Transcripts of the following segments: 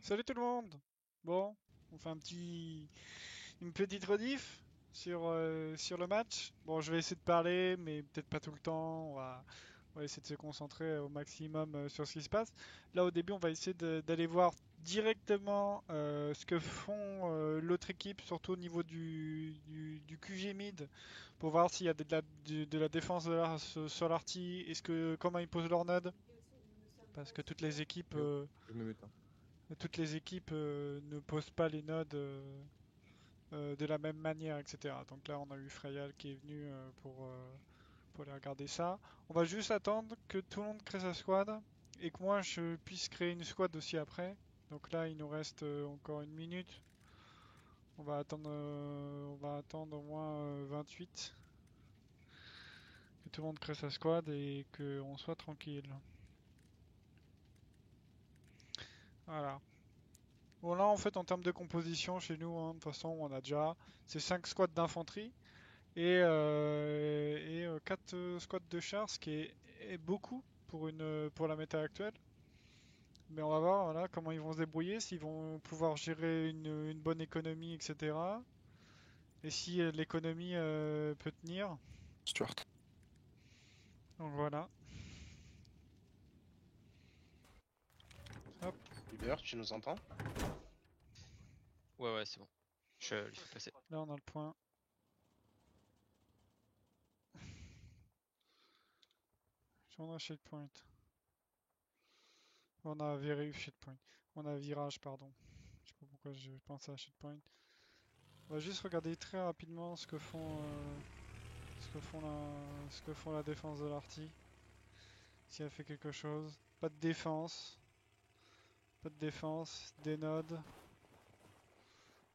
Salut tout le monde! Bon, on fait une petite rediff sur le match. Bon, je vais essayer de parler, mais peut-être pas tout le temps. On va essayer de se concentrer au maximum sur ce qui se passe. Là, au début, on va essayer d'aller voir directement ce que font l'autre équipe, surtout au niveau du QG mid, pour voir s'il y a de la défense sur l'arty, comment ils posent leur node, parce que Yo, je me mute. Hein. toutes les équipes ne posent pas les nodes de la même manière, etc. Donc là, on a eu Freyal qui est venu pour aller regarder ça. On va juste attendre que tout le monde crée sa squad et que moi je puisse créer une squad aussi après. Donc là, il nous reste encore une minute. On va attendre au moins 28, que tout le monde crée sa squad et qu'on soit tranquille. Voilà. Bon là en fait en termes de composition chez nous, hein, de toute façon on a déjà c'est 5 squads d'infanterie et 4 squads de chars, ce qui est beaucoup pour la méta actuelle. Mais on va voir voilà, comment ils vont se débrouiller, s'ils vont pouvoir gérer une bonne économie, etc. Et si l'économie peut tenir. Stuart. Donc voilà. Hop. Uber, tu nous entends? Ouais, c'est bon. Je lui fais passer. Là on a le point. On a checkpoint. On a checkpoint. On a virage, pardon. Je sais pas pourquoi je pensais à checkpoint. On va juste regarder très rapidement ce que font la défense de l'Arty. Si elle fait quelque chose. Pas de défense. Pas de défense. Des nodes.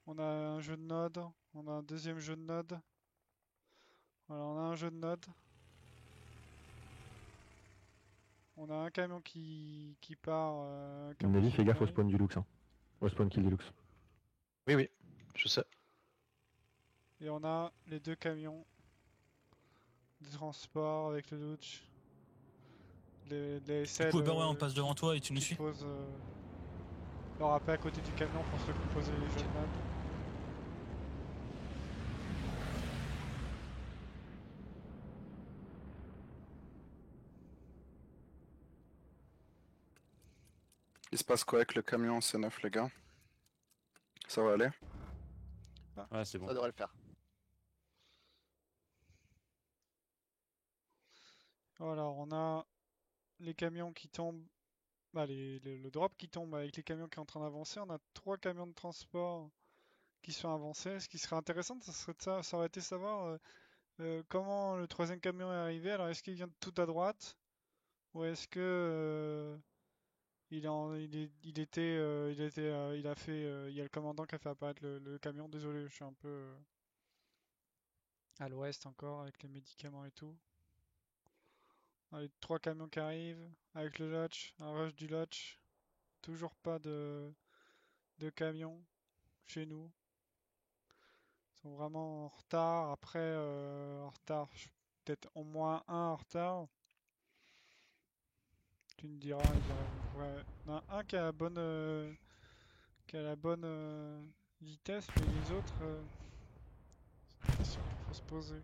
On a un jeu de node. On a un deuxième jeu de node. Voilà, on a un jeu de node. On a un camion qui part. À mon avis, fais gaffe au spawn du Lux. Hein. Au spawn kill du Lux. Oui, je sais. Et on a les deux camions de transport avec le Lutch. Les Du coup, ouais, on passe devant toi et tu nous suis. Pose leur AP à côté du camion pour se composer les jeux de nodes. Il se passe quoi avec le camion C9, les gars? Ça va aller? Ouais, c'est bon. Ça devrait le faire. Voilà, on a les camions qui tombent, bah, le drop qui tombe avec les camions qui sont en train d'avancer. On a 3 camions de transport qui sont avancés. Ce qui serait intéressant, ça aurait été savoir comment le troisième camion est arrivé. Alors, est-ce qu'il vient de tout à droite ou est-ce que il a fait, il y a le commandant qui a fait apparaître le camion. Désolé, je suis un peu à l'ouest encore avec les médicaments et tout. Les 3 camions qui arrivent avec le lodge, un rush du lodge. Toujours pas de camions chez nous. Ils sont vraiment en retard. Après, en retard, peut-être au moins un en retard. Tu me diras, ouais. Il y en a un qui a la bonne vitesse, mais les autres, c'est une question qu'il faut se poser.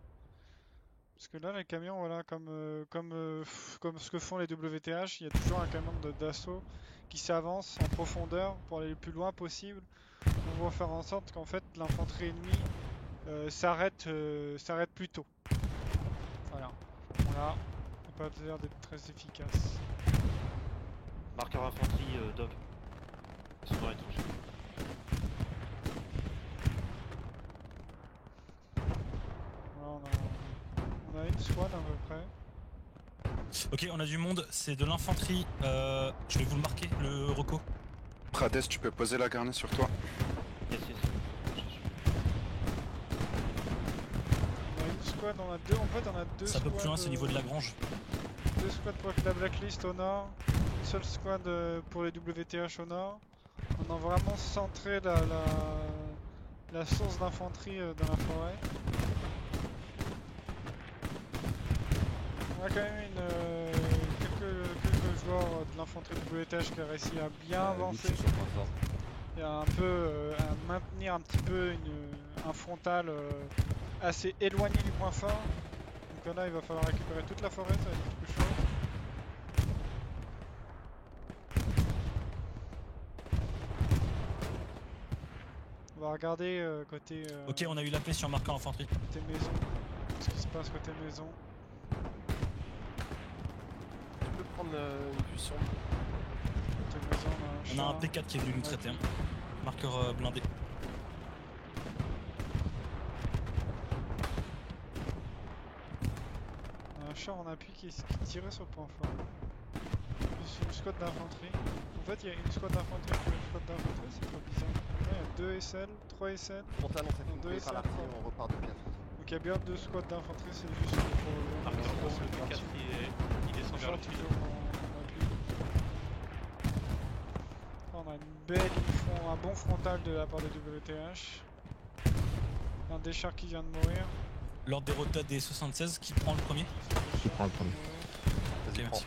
Parce que là, les camions, voilà, comme ce que font les WTH, il y a toujours un camion d'assaut qui s'avance en profondeur pour aller le plus loin possible. On va faire en sorte qu'en fait l'infanterie ennemie s'arrête plus tôt. Voilà. Là, on n'a pas l'air d'être très efficace. Marqueur infanterie, Dog. Ils sont dans les tranchées. Voilà, on a une squad à peu près. Ok, on a du monde, c'est de l'infanterie. Je vais vous le marquer, le Rocco. Prades, tu peux poser la garnie sur toi. Yes. On a une squad, on a deux. En fait, on a deux C'est un peu squads. plus loin, c'est au niveau de la grange. 2 squads pour la blacklist au nord. Une seule squad pour les WTH au nord. On a vraiment centré la source d'infanterie dans la forêt. On a quand même quelques joueurs de l'infanterie WTH qui a réussi à bien avancer. Lux, ils sont moins forts. Et à un peu à maintenir un petit peu un frontal assez éloigné du point fort. Donc là il va falloir récupérer toute la forêt, ça va être plus chaud. On va regarder côté, Ok, on a eu la paix sur marqueur infanterie. côté maison. Ce qui se passe côté maison. Tu peux prendre une vue sur Côté maison On a un char. P4 qui est venu nous traiter. Hein. Marqueur blindé. On a un char en appui qui tirait sur le point fort. Plus une squad d'infanterie. En fait, il y a une squad d'infanterie et une squad d'infanterie, c'est pas bizarre. Là, il y a 2 SL, 3 SL. Frontal, on s'est fait Deux couper par SL, l'artillerie, quoi. on repart de pied. Donc il y a bien 2 squads d'infanterie, c'est juste pour le Marqueur rouge, le P4 il descend vers le sud. toujours en appui. On a une belle, un bon frontal de la part des WTH. Un des chars qui vient de mourir. L'ordre des rotas des 76 qui prend le premier. Qui prend le premier. Ok, merci.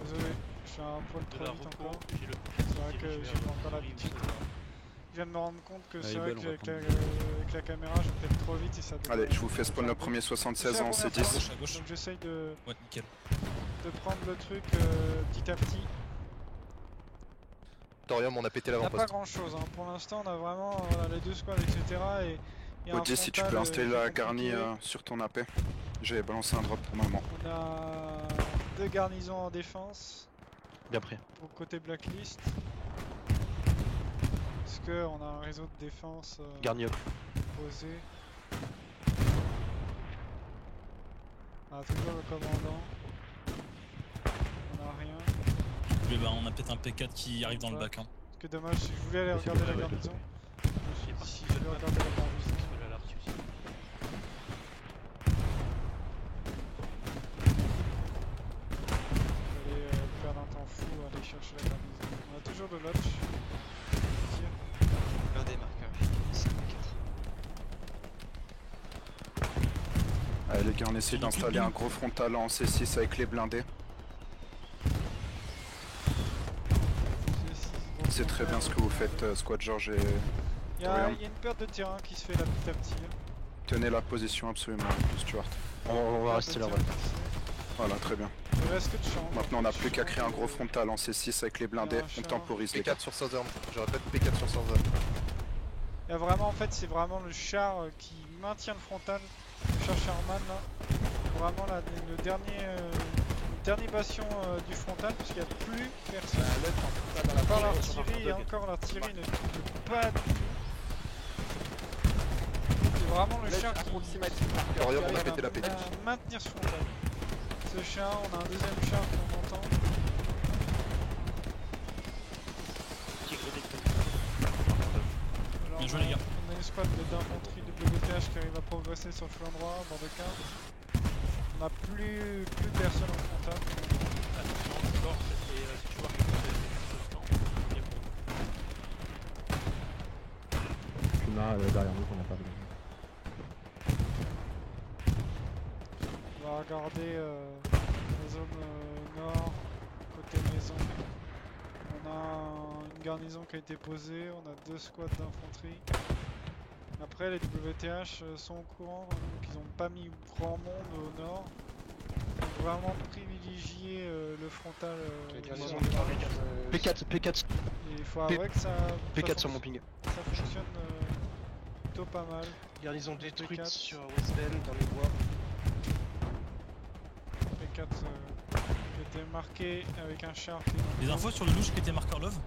Désolé, je fais un poil De trop la vite reco, encore. j'ai le C'est vrai que j'ai encore l'habitude. Je viens de me rendre compte que c'est vrai qu'avec la caméra je vais peut-être trop vite et ça devrait- Allez, je vous fais spawn le premier 76 en C'est la C10. première Gauche à gauche. Donc j'essaye de Ouais, nickel. prendre le truc petit à petit. Thorium, on a pété Il n'y a pas l'avant-poste. grand chose, hein. Pour l'instant on a vraiment les 2 squads etc. Et il y a un Odyssey, si tu frontal, peux installer qui est la garnie compliqué. sur ton AP. J'ai balancé un drop pour le moment. On a 2 garnisons en défense Bien pris. pour côté blacklist. Parce que on a un réseau de défense Garni up. posé. Ah, toujours le commandant. On a rien. Eh ben, on a peut-être un P4 qui arrive dans le bac. Hein. Ce que dommage, si je voulais aller Et c'est regarder la bien, ouais, garnison. J'ai pas Si je voulais regarder la garnison. de l'artillerie aussi. Je vais aller perdre un temps fou à aller chercher la garnison. On a toujours de lodge. L'un des marqueurs, c'est le 4. Allez les gars, on essaie d'installer un gros frontal en C6 avec les blindés. C'est très bien ce que vous faites, Squad George, et Il y a une perte de terrain qui se fait là petit à petit. tenez la position absolument, Stuart. On va rester là, ouais. Voilà, très bien. Il reste que de champ. Maintenant, on n'a plus qu'à créer un gros frontal en C6 avec les blindés. On temporise les gars. P4 sur Southern. Je répète, P4 sur Southern. Il y a vraiment, en fait, c'est vraiment le char qui maintient le frontal. Le char Sherman là. Vraiment le dernier bastion du frontal, parce qu'il n'y a plus personne. À part l'artillerie, et encore l'artillerie ne touche pas du tout. C'est vraiment le char qui Thorium, on a arrive pété la pédale. à maintenir ce frontal. Ce char, on a un deuxième char qu'on entend. Alors, Bien joué, les gars. On a une squad d'infanterie WTH qui arrive à progresser sur le flanc droit, bord de 15. On n'a plus personne au frontal. Attention, force, et si tu vois que c'est temps, il est bon. Puma derrière nous qu'on n'a pas vu. On va regarder la zone nord, côté maison. On a une garnison qui a été posée, on a 2 squads d'infanterie. Après les WTH sont au courant, donc ils n'ont pas mis grand monde au nord. Ils ont vraiment privilégié le frontal. garnisons sur le nord. P4 Et il faut avouer que ça, P4 sur mon ping. ça fonctionne plutôt pas mal. Garnison détruite P4. sur West Bend dans les bois. P4 qui était marqué avec un char qui est Les dans infos sur le louche qui était marqueur love.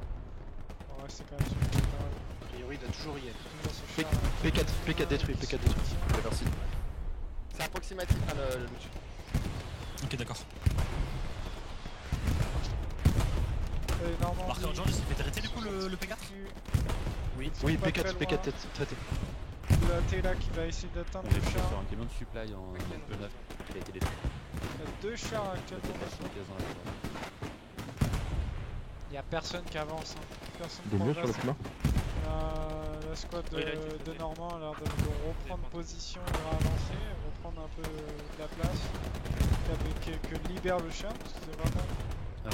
On va rester quand même sur le littoral. A priori, il doit toujours y être. Toujours ce char, là. P4 détruit, P4 détruit. Merci. C'est approximatif, hein, le loot. Ok, d'accord. Normandie, Marqueur George, il s'est fait traiter du coup le P4. Oui, Pas très P4 loin. traité. Le AT là qui va essayer d'atteindre le char. un camion de supply en E9 qui a été détruit. Il y a 2 chars actuellement. Il n'y a personne qui avance. Hein. Personne Des mieux sur le progresse. Puma. La squad Oui, il a été de traité. Normand a l'air de reprendre position et de avancer, reprendre un peu de la place. Que libère le char, parce que c'est vraiment le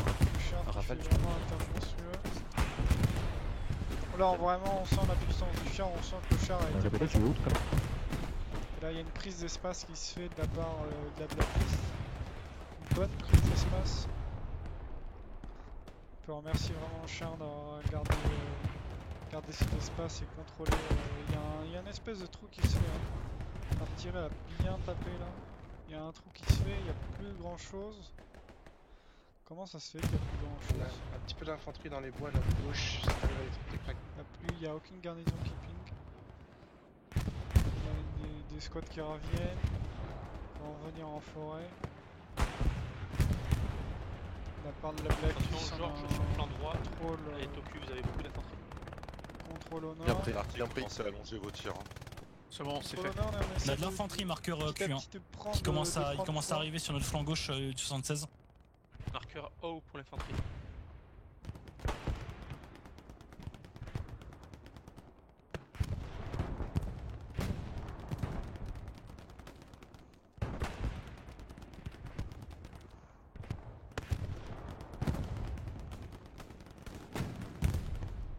char qui Rafale, fait tu vraiment un taf monstrueux. Là, vraiment, on sent la puissance du char, on sent que le char a été Répétez, tu es où tout à l'heure? Là, il y a une prise d'espace qui se fait de la part de la blacklist. Une bonne prise d'espace. On peut remercier vraiment le char d'avoir gardé cet espace et contrôlé. Il y a une espèce de trou qui se fait. Hein. L'artillerie a bien tapé là. Il y a un trou qui se fait, il n'y a plus grand chose. Comment ça se fait qu'il n'y a plus grand On a chose? un petit peu d'infanterie dans les bois, là, à gauche. Ça arrive à les crack. Il n'y a aucune garnison qui ping. Il y a des squads qui reviennent. On va revenir en forêt. La part de la blacklist, Attention, on Georges, a sur le flanc droit, contrôle, et Toku, vous avez beaucoup d'infanterie. contrôle au nord. Bien pris, c'est allongé vos tirs. Hein. C'est bon, c'est Contrôle fait. au nord, là, On a de l'infanterie marqueur petit à Q1 petit de prendre qui commence de à, il prendre commence à poids. arriver sur notre flanc gauche du 76. Marqueur O pour l'infanterie.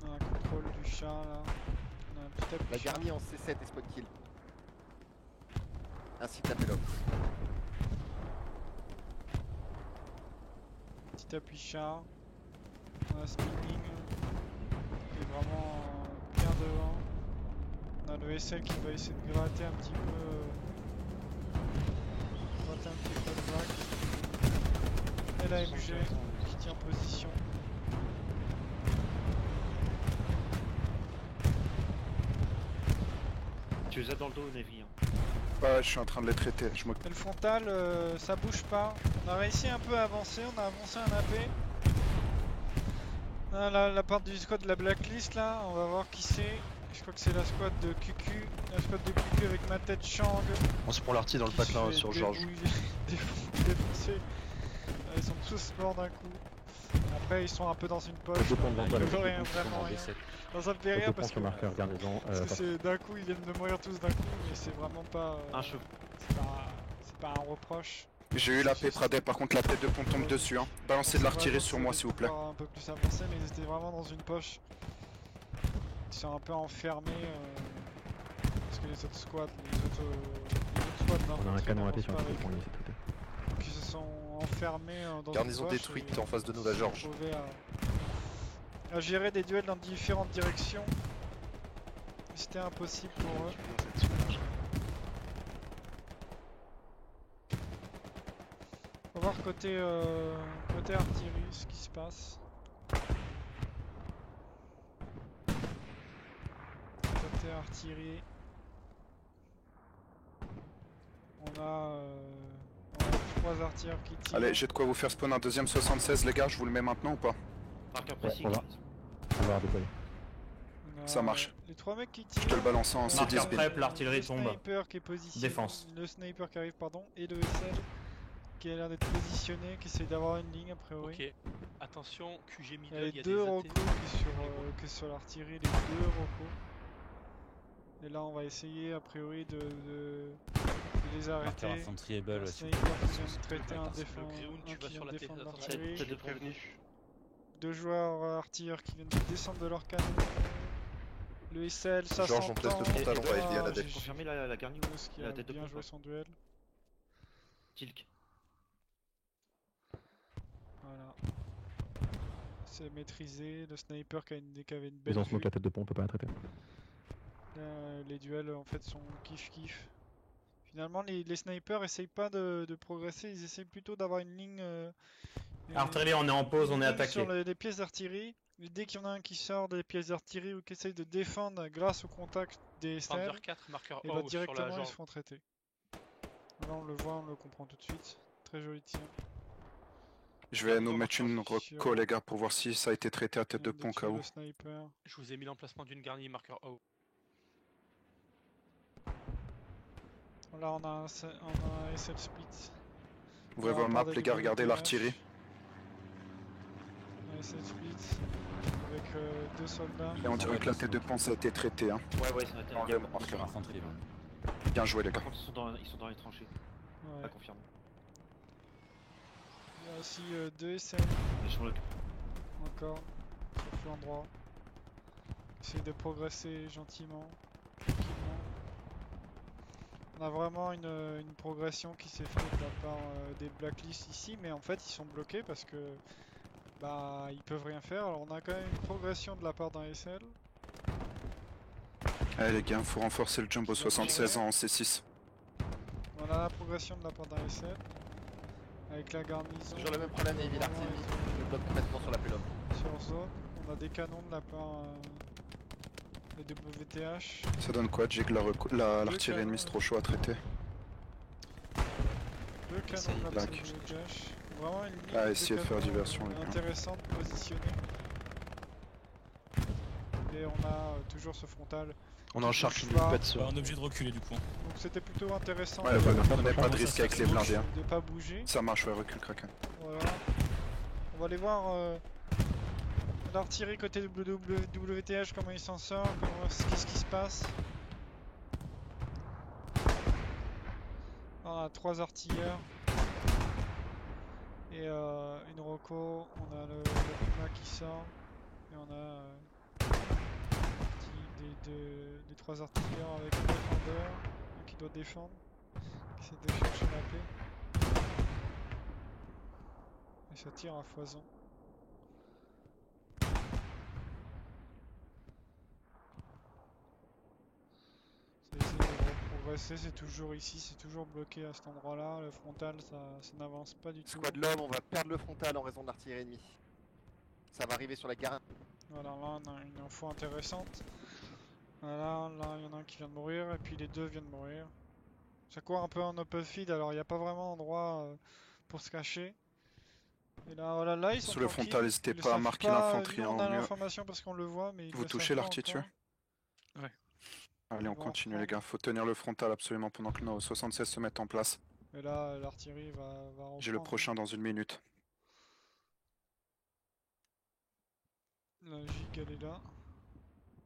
On a un contrôle du chat là. On a un petit appui La char. garnie en C7 et spot kill. Ainsi que la pélope. Petit appui char. On a Spinning qui est vraiment bien devant. On a le SL qui va essayer de gratter un petit peu. Gratter un petit peu le bac. Et la MG qui tient position. Tu les as dans le dos, Navy. Hein. Ouais, je suis en train de les traiter. Je m'occupe. Et le frontal, ça bouge pas. On a réussi un peu à avancer, on a avancé un AP. On a la part du squad de la blacklist là, on va voir qui c'est. Je crois que c'est la squad de QQ. La squad de QQ avec ma tête Shang. On se prend l'arty dans le qui se patelin fait sur Georges. défoncer. Ils sont tous morts d'un coup. Après ils sont un peu dans une poche. Deux points devant toi, Ils là, peuvent deux rien, points vraiment en rien. D7. Non, ça me fait Deux rire points parce que sur marqueur garnison. c'est d'un coup ils viennent de mourir tous d'un coup, mais c'est vraiment pas. Un cheveu. C'est pas un reproche. J'ai eu la paix Pradet, par contre la tête de pont tombe dessus. Hein. Balancez de l'artillerie sur moi s'il vous plaît. Un peu plus avancé, mais ils étaient vraiment dans une poche. Ils sont un peu enfermés. Parce que les autres squads, On a un canon AP n'avancent sur pas un avec point, eux. c'est tout. Donc ils se sont enfermés dans Garnison une poche. détruite et en face de nous, la ils se sont Georges. retrouvés à gérer des duels dans différentes directions. C'était impossible pour eux. On va voir côté artillerie ce qui se passe. Côté artillerie. On a 3 artilleurs qui tirent. Allez, j'ai de quoi vous faire spawn un deuxième 76 les gars, je vous le mets maintenant ou pas? Marqueur Ouais, précis. on va. On va déployer. On a Ça marche. Les 3 mecs qui tirent. Je te le balance en On a C10 bin. prep, l'artillerie tombe. Le sniper qui est positionné. Défense. Le sniper qui arrive, pardon. Et le SL qui a l'air d'être positionné, qui essaye d'avoir une ligne a priori. Ok. Attention, QG Il y a middle, les il y a deux des recos AT. qui est sur l'artillerie, les deux recos. Et là on va essayer a priori de les Marqueur arrêter. infanterie Able, Un ouais, sniper qui vient de traiter un Attention, défense, le Gréoun, tu un vas qui sur vient la de tête, défendre attention. l'artillerie. Tête de prévenu. 2 joueurs artilleurs qui viennent de descendre de leur canon. Le SL, ça Georges, on te laisse s'entend. le frontal, on va aider à la J'ai def. Confirmer la garnie ou Qui la a tête de bien pont, joué quoi. son duel. Tilk. Voilà. C'est maîtrisé. Le sniper qui avait une belle Ils ont vue. smoke la tête de pont, on peut pas la traiter. Les duels en fait sont kiff-kiff. Finalement les snipers essayent pas de progresser, ils essayent plutôt d'avoir une ligne. Artillerie, on est en pause, on est ligne attaqué. sur les pièces d'artillerie. Et dès qu'il y en a un qui sort des pièces d'artillerie ou qui essaye de défendre grâce au contact des SL, Panzer 4, marqueur et O bah sur la directement ils jambe. se font traiter. Là on le voit, on le comprend tout de suite. Très joli tir. Je vais nous mettre une reco les gars pour voir si ça a été traité à tête de pont KO. KO. Le sniper. Je vous ai mis l'emplacement d'une garnie, marqueur O. Là on a un SL split. Ouvrez On vos va maps regarder les gars, du regardez DH. l'artillerie. Un SL split avec 2 soldats. Et on dirait que la tête de pont ça a été traité hein. Ouais, ça a été un Enlève gap. mon Marqueur marqueur. infanterie, ouais. Bien joué les gars. Par contre, ils sont dans les tranchées. Ouais. Pas confirmé. Il y a aussi 2 SL Mais je m'en occupe. encore sur le flanc droit. essayer de progresser gentiment, tranquillement. On a vraiment une progression qui s'est faite de la part des blacklists ici, mais en fait ils sont bloqués parce que bah ils peuvent rien faire. Alors on a quand même une progression de la part d'un SL. Allez les gars, faut renforcer le Jumbo 76 en C6. On a la progression de la part d'un SL. Avec la garnison. Toujours le même problème, Navy, l'artillerie. Je bloque complètement sur la pélome. Sur zone. On a des canons de la part des WTH. Ça donne quoi, Jig? L'artillerie ennemie c'est trop chaud à traiter. Deux canons Essaye de la part de des WTH. Vraiment une ligne Ah, essayez de faire canons diversion, les gars. intéressante, positionnée. Et on a toujours ce frontal. On en charge une Bah, pète Bah, on est obligé de reculer du coup. Donc c'était plutôt intéressant Ouais, de, voilà, ça, on n'a ça, pas de ça, risque ça, avec ça les bouge. blindés. Hein. de pas bouger. Ça marche, ouais, recule Kraken. Voilà. On va aller voir l'artillerie côté WTH, comment il s'en sort, qu'est-ce qui se passe. On a 3 artilleurs. Et une Rocco, on a le Puma qui sort. Et on a des 3 artilleurs avec un défendeur, un qui doit défendre, qui essaie de chercher la paix. Et ça tire à foison. Ça essaie de progresser, c'est toujours ici, c'est toujours bloqué à cet endroit-là. Le frontal, ça n'avance pas du tout. Squad l'homme, on va perdre le frontal en raison de l'artillerie ennemie. Ça va arriver sur la gare. Voilà, là on a une info intéressante. Voilà, là il y en a un qui vient de mourir et puis les deux viennent de mourir. Ça court un peu en open field, alors il n'y a pas vraiment d'endroit pour se cacher. Et là, voilà, là ils sont Sous le tranquilles, frontal, n'hésitez ils le pas à savent marquer pas, l'infanterie nous, en on a mieux. l'information parce qu'on le voit, mais ils Vous le touchez savent pas l'artillerie? encore. Ouais. Allez, on Ils vont continue les reprendre. gars, faut tenir le frontal absolument pendant que nos 76 se mettent en place. Et là, l'artillerie va reprendre. J'ai le prochain dans 1 minute. La gigue elle est là.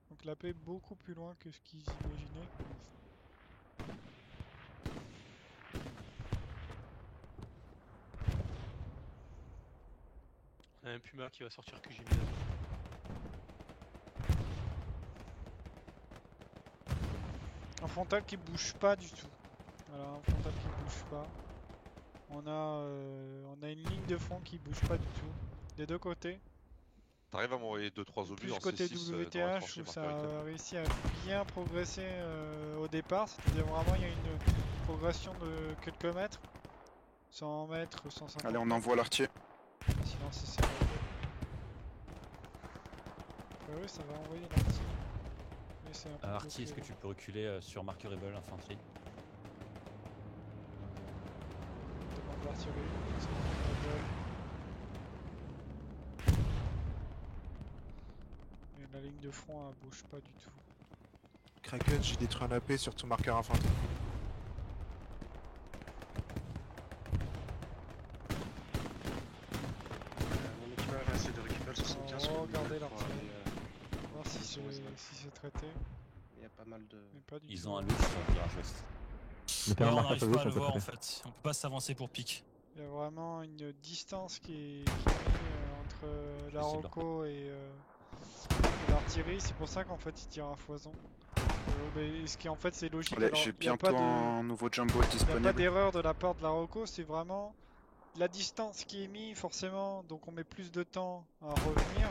Donc la paix est beaucoup plus loin que ce qu'ils imaginaient. On a un Puma qui va sortir QG. Un frontal qui bouge pas du tout. Voilà, un frontal qui bouge pas. On a une ligne de front qui bouge pas du tout. Des deux côtés. T'arrives à m'envoyer 2-3 obus Plus en côté C6 dans la WTH tranchée, où ça Marc-Harry. a réussi à bien progresser au départ. C'est-à-dire vraiment il y a une progression de quelques mètres. 100 mètres, 150 Allez, on mètres. envoie l'artillerie. Sinon c'est ça. Oui, ça va envoyer l'artillerie. Mais c'est un peu Arty, est-ce que bloqué. tu peux reculer sur Marker Rebel infanterie? Demande l'artillerie. Est-ce qu'on a la balle? Mais la ligne de front elle bouge pas du tout. Kraken, j'ai détruit un AP sur ton marqueur infanterie. Mon équipage va essayer de récupérer le 75. Oh, pour regardez pour l'artillerie. aller, Voir si sur les c'est traité. Il y a pas mal de... Mais pas du tout. Ils ont un loup sur le virage ouest. Le Ouais, terrain on marqué n'arrive à pas gauche, à on le peut voir en traiter. fait. On peut pas s'avancer pour pique. Il y a vraiment une distance qui est mise entre la J'essaie de Rocco et l'artillerie. C'est pour ça qu'en fait ils tirent à foison. Mais ce qui en fait c'est logique. Allez, Alors, j'ai il y a pas bientôt de- un nouveau Jumbo il n'y a pas disponible. d'erreur de la part de la Rocco, c'est vraiment la distance qui est mise forcément, donc on met plus de temps à revenir.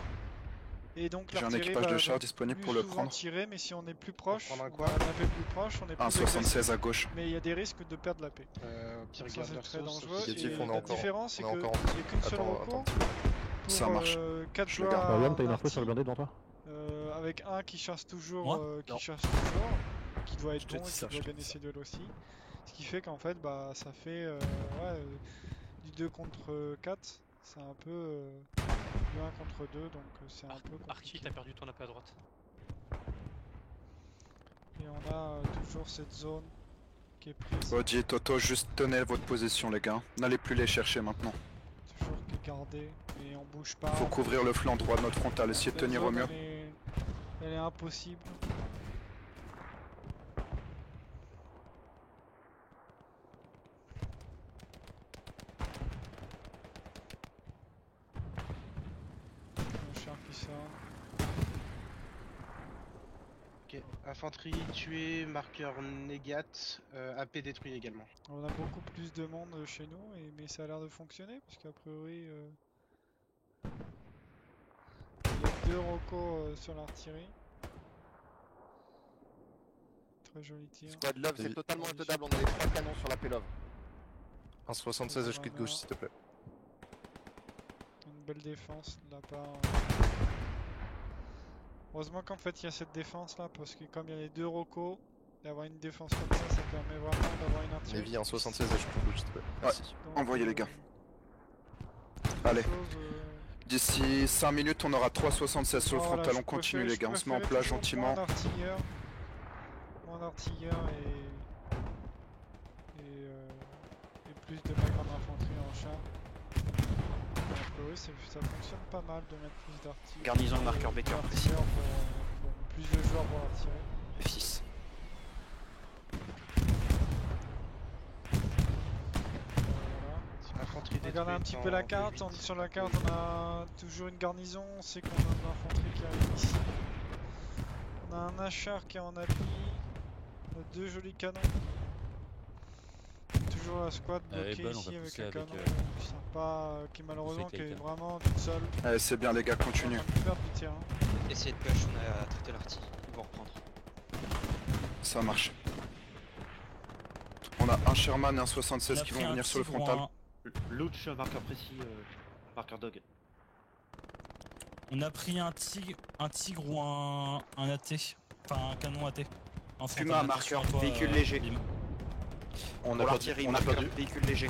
Et donc J'ai un l'artillerie équipage de va chars disponible plus pour le souvent prendre. tirer, mais si on est plus proche, prendre un on quoi va un peu plus proche, on est plus Un agressif. 76 à gauche. Mais il y a des risques de perdre la paix. Pire Ça garde c'est leur très sauce, dangereux. Négatif, Et on est la encore- différence c'est on est qu'il n'y encore a qu'une seule Attends, Rocco attends. pour Ça marche. 4 Je le joueurs garde. à Yann, t'as une info arty, sur le blindé devant toi? avec un qui chasse toujours, Moi qui doit être Je te bon et dis qui ça, doit je te gagner dis ça. ses duels aussi. Ce qui fait qu'en fait bah ça fait du 2 contre 4, c'est un peu du 1 contre 2, donc c'est un peu Archie, compliqué. t'as perdu ton AP à droite. Et on a toujours cette zone qui est prise, Odi et Toto, juste tenez votre position les gars. N'allez plus les chercher maintenant. toujours qui est gardée, et on bouge pas. Faut couvrir le flanc droit de notre frontal, essayez de Cette tenir au zone, mieux. elle est impossible. Un char qui sort. Ok, infanterie tuée, marqueur négat, AP détruit également. On a beaucoup plus de monde chez nous, mais ça a l'air de fonctionner, parce qu'a priori, il y a 2 rocos sur l'artillerie. Très joli tir. Squad Love, c'est Oui. totalement intenable, on a les 3 canons sur la Love. Un 76 HQ de gauche, s'il te plaît. Une belle défense de la part. Heureusement qu'en fait il y a cette défense là, parce que comme il y a les 2 rocos, d'avoir une défense comme ça permet vraiment d'avoir une artillerie. Navy, un 76 HQ de gauche, s'il te plaît. Merci. Donc, Envoyez les gars. Allez. D'ici 5 minutes, on aura 3,76 sur le voilà, frontal. je On continue, préfère- les gars. je On se met en préférais place toujours gentiment. Moins d'artilleurs et plus de mecs en infanterie en char. A priori, ça fonctionne pas mal de mettre plus d'artilleurs. Garnison, marqueur Baker, précis. Pour plus de joueurs pour l'artillerie. F6. Voilà. Infanterie détruite. Regardez un petit peu en la carte. V8. Sur la carte, on a toujours une garnison. On sait qu'on a de l'infanterie qui arrive ici. On a un Achar qui est en appui. On a 2 jolis canons. Toujours la squad bloquée Rebel, on ici va avec pousser un avec, canon sympa qui malheureusement qui est Taken. vraiment toute seule. Allez, c'est bien, les gars. Continue. En train de perdre du terrain. Essayez de push, on a traité l'arty. Ils vont reprendre. Ça marche. On a un Sherman et un On 76 a qui pris vont un venir sur le tigre ou frontal. Louch, marqueur précis, marqueur dog. On a pris un tigre ou un AT. Enfin, un canon AT. En frontal, Puma, attention marqueur, à toi, véhicule léger. Bim. On Pour a perdu, l'artillerie, on a marqueur perdu. véhicule léger.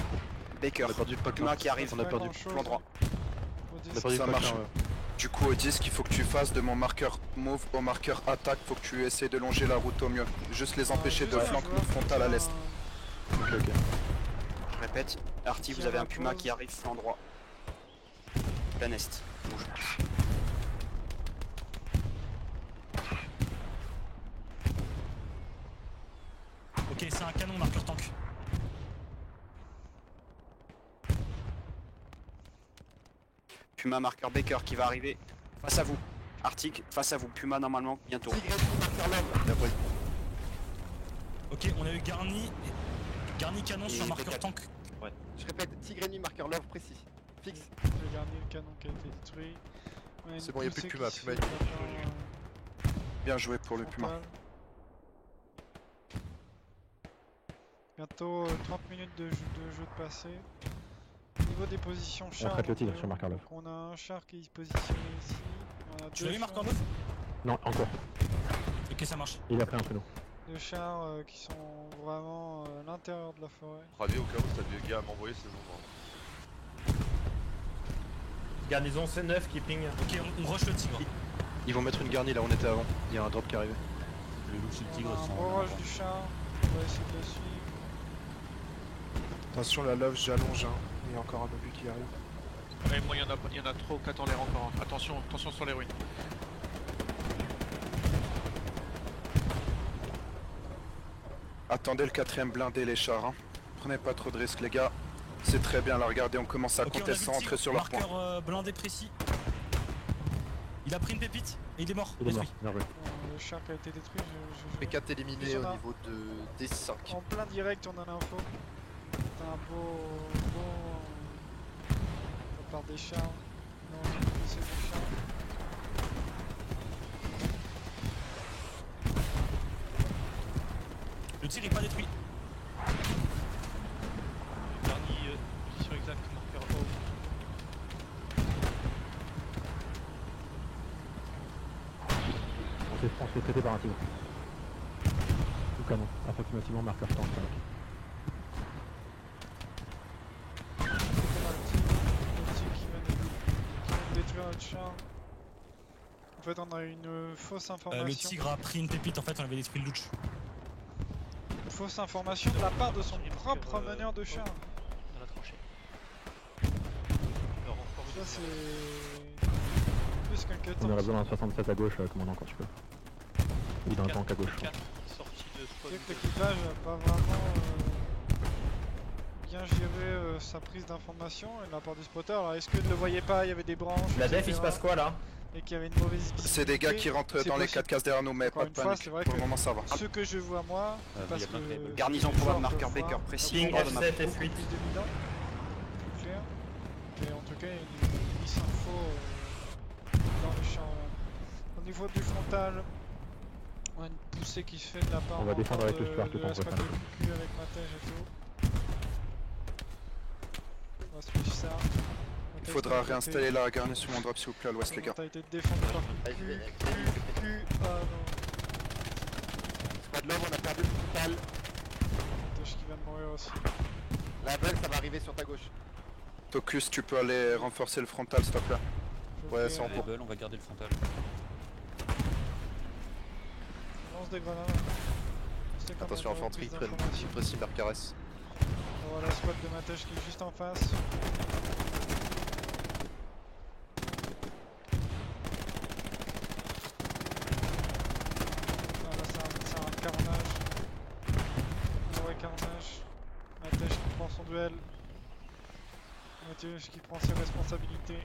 Baker, On a perdu pas Puma qui arrive. On a Pas perdu. grand-chose, plan droit. Faut dire On a perdu Ça pas marche. qu'un, Du coup, au disque, il faut que tu fasses de mon marqueur move au marqueur attaque. Faut que tu essaies de longer la route au mieux. Juste les empêcher de juste un flanquer joueur frontal à l'est. Ok, ok. Je répète, Arty, vous Tire avez à un Puma pause. qui arrive flanc droit. Plein est. Rouge. Ok, c'est un canon marqueur tank. Puma, marqueur Baker qui va arriver face à vous. Arctic, face à vous. Puma normalement bientôt. Tigre ennemi, marqueur Love. Et après, Ok, on a eu Garni canon sur Et marqueur B4. tank. Je répète, tigre ennemi, marqueur Love précis. Fixe. J'ai gardé le canon qui a été détruit. On a une C'est bon, y a plus de poussée Puma, qui Puma se est fait maintenant, Bien joué pour le Puma. frontal. Bientôt 30 minutes de jeu de passé. Au niveau des positions char, traite le tigre sur marqueur Love. on a un char qui est positionné ici. On a Tu deux l'as eu marqueur chars- 9? Non, encore. Ok, ça marche. Il a pris un créneau. deux chars qui sont vraiment à l'intérieur de la forêt. Ravi au cas où t'as des gars à m'envoyer, c'est bon. Garnison C9 qui ping. Ok, on rush le tigre. ils vont mettre une garnie là où on était avant. Il y a un drop qui est arrivé. Le loup et le On tigre a un sont. beau rush du char, on va essayer de le suivre. Attention, la love, j'allonge. Hein. Il y a encore un obus qui arrive. Ouais, moi il y en a trop, 4 en l'air encore. Hein. Attention, attention sur les ruines. Attendez le 4ème blindé, les chars. Hein. Prenez pas trop de risques, les gars. C'est très bien, là, regardez, on commence à Ok, on a compter vu sans le rentrer tigre, sur leur point. marqueur blindé précis. Il a pris une pépite et il est mort. Il est mort. Détruit. Bien joué. Le char qui a été détruit, je... P4 éliminé Ils sont au là. niveau de D5. En plein direct, on a l'info. C'est un beau... On part des chars. Non, c'est des chars. Le tigre est pas détruit. Dernier position exacte, marqueur O. On se fait traiter par un tigre. Tout canon. Approximativement marqueur tank. C'est le tigre qui vient de détruire notre char. En fait, on a une fausse information. Le tigre a pris une pépite, en fait on avait détruit le louch. Une fausse information de la part de son Marqueur, propre meneur de char. Dans la tranchée. Le renfort Ça, est c'est plus qu'inquiétant. On aurait besoin d'un 67 à gauche, commandant, quand tu peux. Ou d'un tank à gauche. 4 sorties de C'est spawn. vrai que l'équipage n'a pas vraiment bien géré sa prise d'information et de la part du spotter. Alors est-ce que ne le voyez pas, il y avait des branches. La etc. def, il se passe quoi là? et qu'il y avait une mauvaise visibilité. C'est des gars qui rentrent c'est dans les possible. 4 cases derrière nous, mais Encore pas de une fois, panique. c'est vrai Pour que le moment, ça va. Ce que je vois moi, parce il y a plein de que tables. Garnison les probable, joueurs marqueur peuvent Baker voir, précis. peuvent Ping voir F7, beaucoup F8. plus d'évident. C'est clair. Mais en tout cas, il y a une mise info dans le champ. Au niveau du frontal, on a une poussée qui se fait de la part On va défendre avec le de, Stuart, de je la pense, squad de QQ avec Matej et tout. On va switch ça. Il faudra réinstaller la garnison en drop s'il vous plaît à l'ouest les gars. On a été défendu par Allez, QQ. je vais- QQ. Ah non. Squad Love, on a perdu le frontal. Matej qui vient de mourir aussi. La belle, ça va arriver sur ta gauche. Tocus, tu peux aller renforcer le frontal s'il te plaît. Ouais, Ok, c'est en cours. Rebel, on va garder le frontal. on lance des grenades. C'est quand Attention même, infanterie, prise prenne d'information. précis marqueur S. On voit la squad de Matej qui est juste en face. Ah là c'est un carnage. Un vrai carnage. Matej qui prend son duel. Matej qui prend ses responsabilités.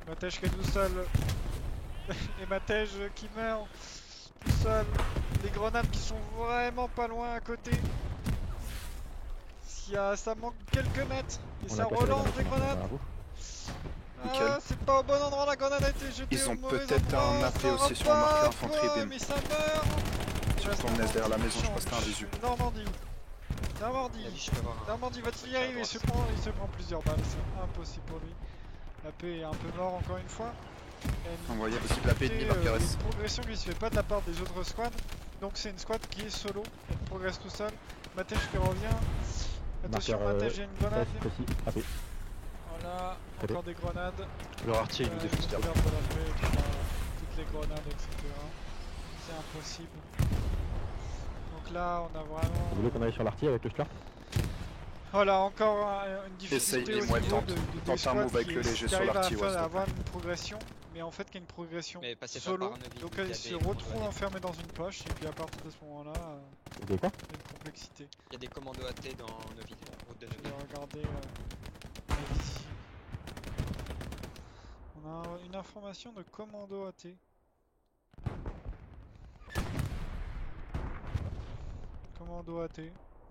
Matej qui est tout seul. Et Matej qui meurt tout seul. Les grenades qui sont vraiment pas loin à côté. Ça manque quelques mètres. Et On ça a cassé la relance garnison, des grenades. bravo. Nickel. Ah, c'est pas au bon endroit, la grenade a été jetée. Ils au ont mauvais peut-être endroit, un AP ça aussi sur le marqueur repart, infanterie, ouais, bim. mais ça meurt. Tu te laisse derrière la maison, je passe un visu. Normandie. Normandie va-t-il y arriver? Il se prend plusieurs balles, c'est impossible pour lui. La paix est un peu mort encore une fois. Envoyé possible la paix de marqueur S. Une progression qui se fait pas de la part des autres squads. Donc c'est une squad qui est solo, elle progresse tout seul. Matej qui revient. Attention, Marqueur, Matej, j'ai une grenade. Précis, AP. Voilà, Allez. encore des grenades. Leur artillerie nous défonce Couvert carrément. pour la paix, toutes les grenades, etc. C'est impossible. Donc là, on a Vous vraiment. voulez qu'on aille sur l'artillerie avec le Stuart? Voilà, encore une difficulté Essaye, au moi, niveau tente. de Tente des un squads move avec qui le est- léger qui sur arrive à l'artillerie, ouais, faire- s'il te à avoir une progression, mais en fait qui a une progression Mais passez pas solo, par Neuville, donc il y a elle se des retrouve commandos enfermée dans une poche, et puis à partir de ce moment-là, Vous voulez quoi? il y a une complexité. Il y a des commandos AT dans Neuville, route de Je vais Neuville. regarder ici. On a une information de commando AT. Commando AT,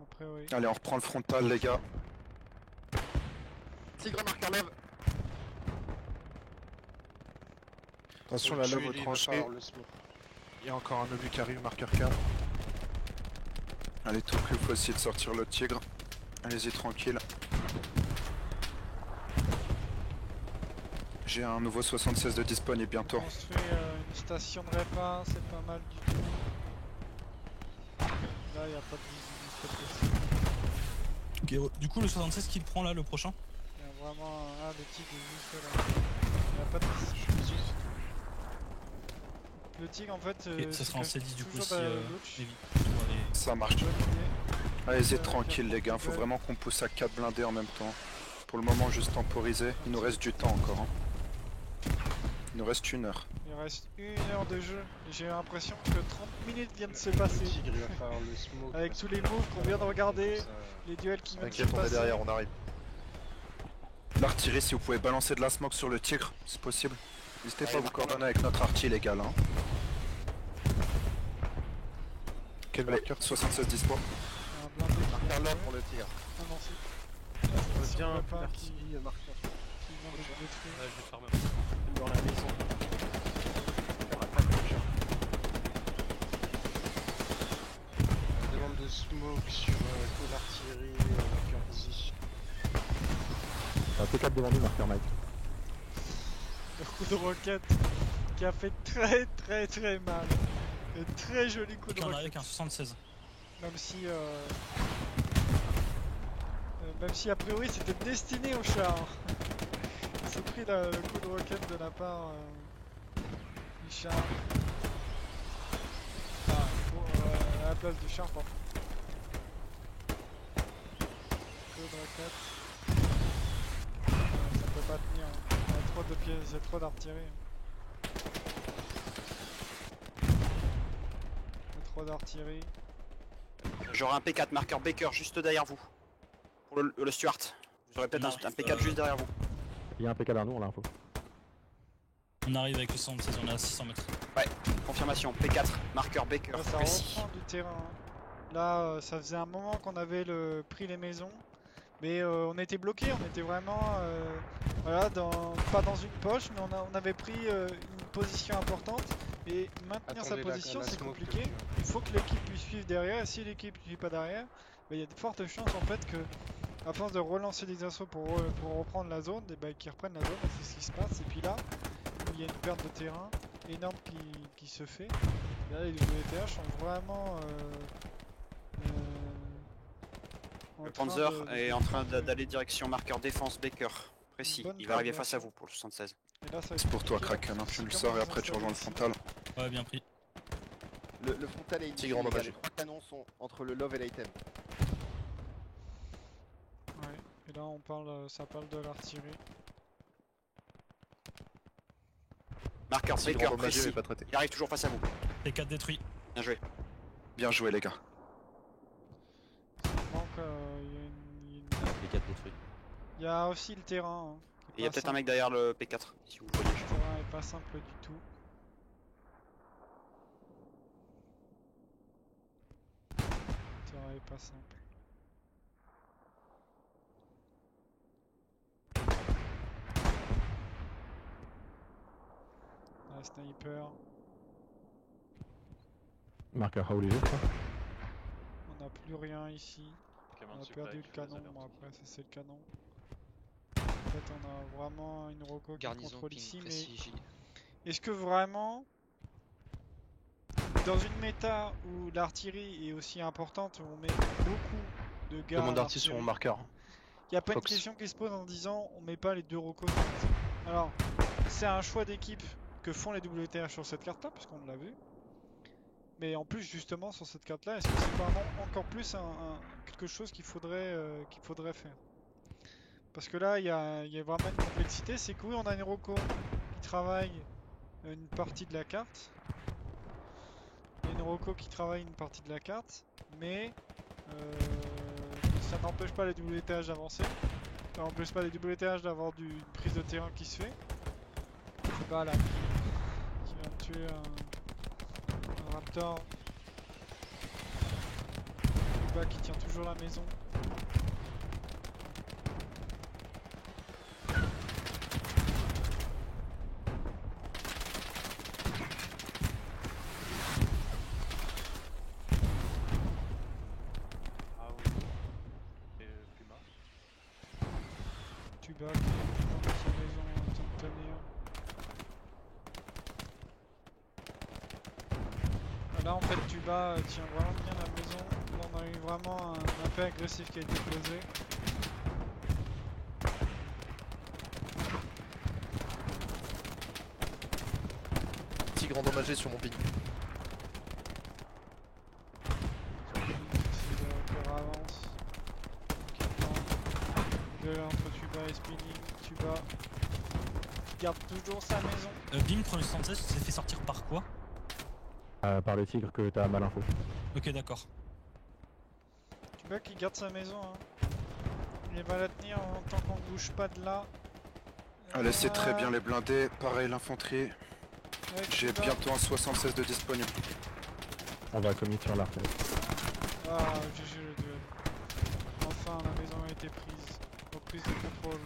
a priori. Allez, on reprend le frontal les gars. Tigre marqueur lève. Attention, Faut la tuer love au lui, il va tranché. falloir le smoke. Il y a encore un obus qui arrive, marqueur K. Allez, tout plus, faut essayer de sortir le tigre. Allez-y tranquille. J'ai un nouveau 76 de disponible bientôt. On construit une station de répa, c'est pas mal du tout. Là, il n'y a pas de visibilité possible. Ok, du coup, le 76 qui le prend là, le prochain? Il y a vraiment un le tigre est juste là. Il n'y a pas de visibilité. Le tigre en fait. Ok, ça sera en C10 du coup toujours si dans la gauche. Lévi. Allez. Ça marche. Bonne idée. Allez-y tranquille les gars, faut vraiment qu'on pousse à 4 blindés en même temps. Pour le moment juste temporiser, il nous reste du temps encore. Hein. Il nous reste 1 heure. Il reste 1 heure de jeu et j'ai l'impression que 30 minutes viennent de se Le passer. tigre, il va falloir le smoke. Avec parce tous que les moves qu'on vient de regarder, ça- les duels qui viennent de se T'inquiète, on est passer. derrière, on arrive. L'artillerie, si vous pouvez balancer de la smoke sur le tigre, c'est possible. N'hésitez pas à vous coordonner avec notre artillerie les gars là. Hein. Quel Allez, marqueur 76 dispo. Un blindé qui Marqueur vient love de- pour le tigre. Ah non, c'est. La station Reviens, répa l'artillerie, qui marqueur. vient de se détruire. Ouais, je vais faire même. Dans la maison. Demande de smoke sur coup d'artillerie, marqueur position. Un T4 devant nous, marqueur Mike. Le coup de roquette qui a fait très mal. Un très joli coup de Il y en a roquette. avec un 76. Même si a priori c'était destiné au char. Il s'est pris le coup de roquette de la part du char. Ah, à la place du char, pardon. Coup de roquette. Ça peut pas tenir. Hein. Il y a trop de pièces, il y a trop d'artillerie. Il y a trop d'artillerie. J'aurai un P4 marqueur Baker juste derrière vous. Pour le Stuart. J'aurais peut-être On un arrive, P4 juste derrière vous. Il y a un PK derrière nous, on l'a info. On arrive avec le 76, on est à 600 mètres. Confirmation, P4, marqueur Baker, Ouais, ça précis. reprend du terrain. Hein. Là, ça faisait un moment qu'on avait pris les maisons. Mais on était bloqué, on était vraiment voilà, pas dans une poche, mais on avait pris une position importante. Et maintenir sa Attendez, position, la c'est smoke compliqué. dessus, hein. Il faut que l'équipe puisse suivre derrière. Et si l'équipe ne suit pas derrière, bah, il y a de fortes chances en fait que, à force de relancer des assauts pour reprendre la zone, et bah, qu'ils reprennent la zone. Et c'est ce qui se passe. Et puis là, il y a une perte de terrain énorme qui se fait. Et là, les WTH sont vraiment. Le Panzer est en train d'aller direction marqueur défense Baker, précis. Bonne Il va arriver progression. face à vous pour le 76. Et là, ça va C'est être pour toi, compliqué, Kraken, hein. parce Tu que le si sors et comment après ils tu rejoins le s'installent frontal. Ouais, bien pris. Le frontal est ici, Tigre les gars, endommagé. les 3 canons sont entre le love et l'item. Ouais, et là ça parle de l'artillerie. Marqueur Tigre Baker, endommagé mais précis. pas traité. Il arrive toujours face à vous. P4 détruit. Bien joué. Bien joué, les gars. Il manque, P4 détruit. il y a aussi le terrain. Hein, qui est Et il y a pas peut-être un simple. mec derrière le P4, si vous voyez. Le terrain est pas simple du tout. Le terrain est pas simple. Un sniper. Marqueur How léger, ça. On n'a plus rien ici. Camion On de a supply perdu qui le fait des canon, alertes. bon après ça c'est le canon. En fait on a vraiment une roco qui Garnison contrôle ping ici, mais précis J. est-ce que vraiment, dans une méta où l'artillerie est aussi importante, où on met beaucoup de gars à Demande d'artiste sur mon l'artillerie, marqueur. il n'y a pas Fox. une question qui se pose en disant on met pas les deux recos sur la maison. Alors, c'est un choix d'équipe que font les WTH sur cette carte là, parce qu'on l'a vu. Mais en plus justement sur cette carte là, est-ce que c'est vraiment encore plus quelque chose qu'il faudrait faire? Parce que là il y a vraiment une complexité, c'est que oui on a une roco qui travaille une partie de la carte. Il y a une roco qui travaille une partie de la carte, mais ça n'empêche pas les WTH d'avancer. Ça n'empêche pas les WTH d'avoir une prise de terrain qui se fait. C'est pas là qui vient de tuer un raptor. Le bas qui tient toujours la maison. Ah oui. Et Puma. Tuba qui est dans sa maison en train de tenir. Là en fait Tuba tient vraiment bien la maison. Là, on a eu vraiment un peu agressif qui a été posé. Tigre endommagé sur mon ping. Si le cœur avance. Deux entre Tuba et Spinning. Tuba qui garde toujours sa maison. Bim, prend le 76, tu t'es fait sortir par quoi? Par le tigre que t'as mal info. Ok, d'accord. Tuba qui garde sa maison. Hein. Il va la tenir en tant qu'on ne bouge pas de là. Allez, c'est très bien les blindés. Pareil, l'infanterie. Ouais, J'ai Tuba. bientôt un 76 de disponible. On va commit sur l'artillerie. Ah, GG le duel. Enfin, la maison a été prise. Reprise de contrôle.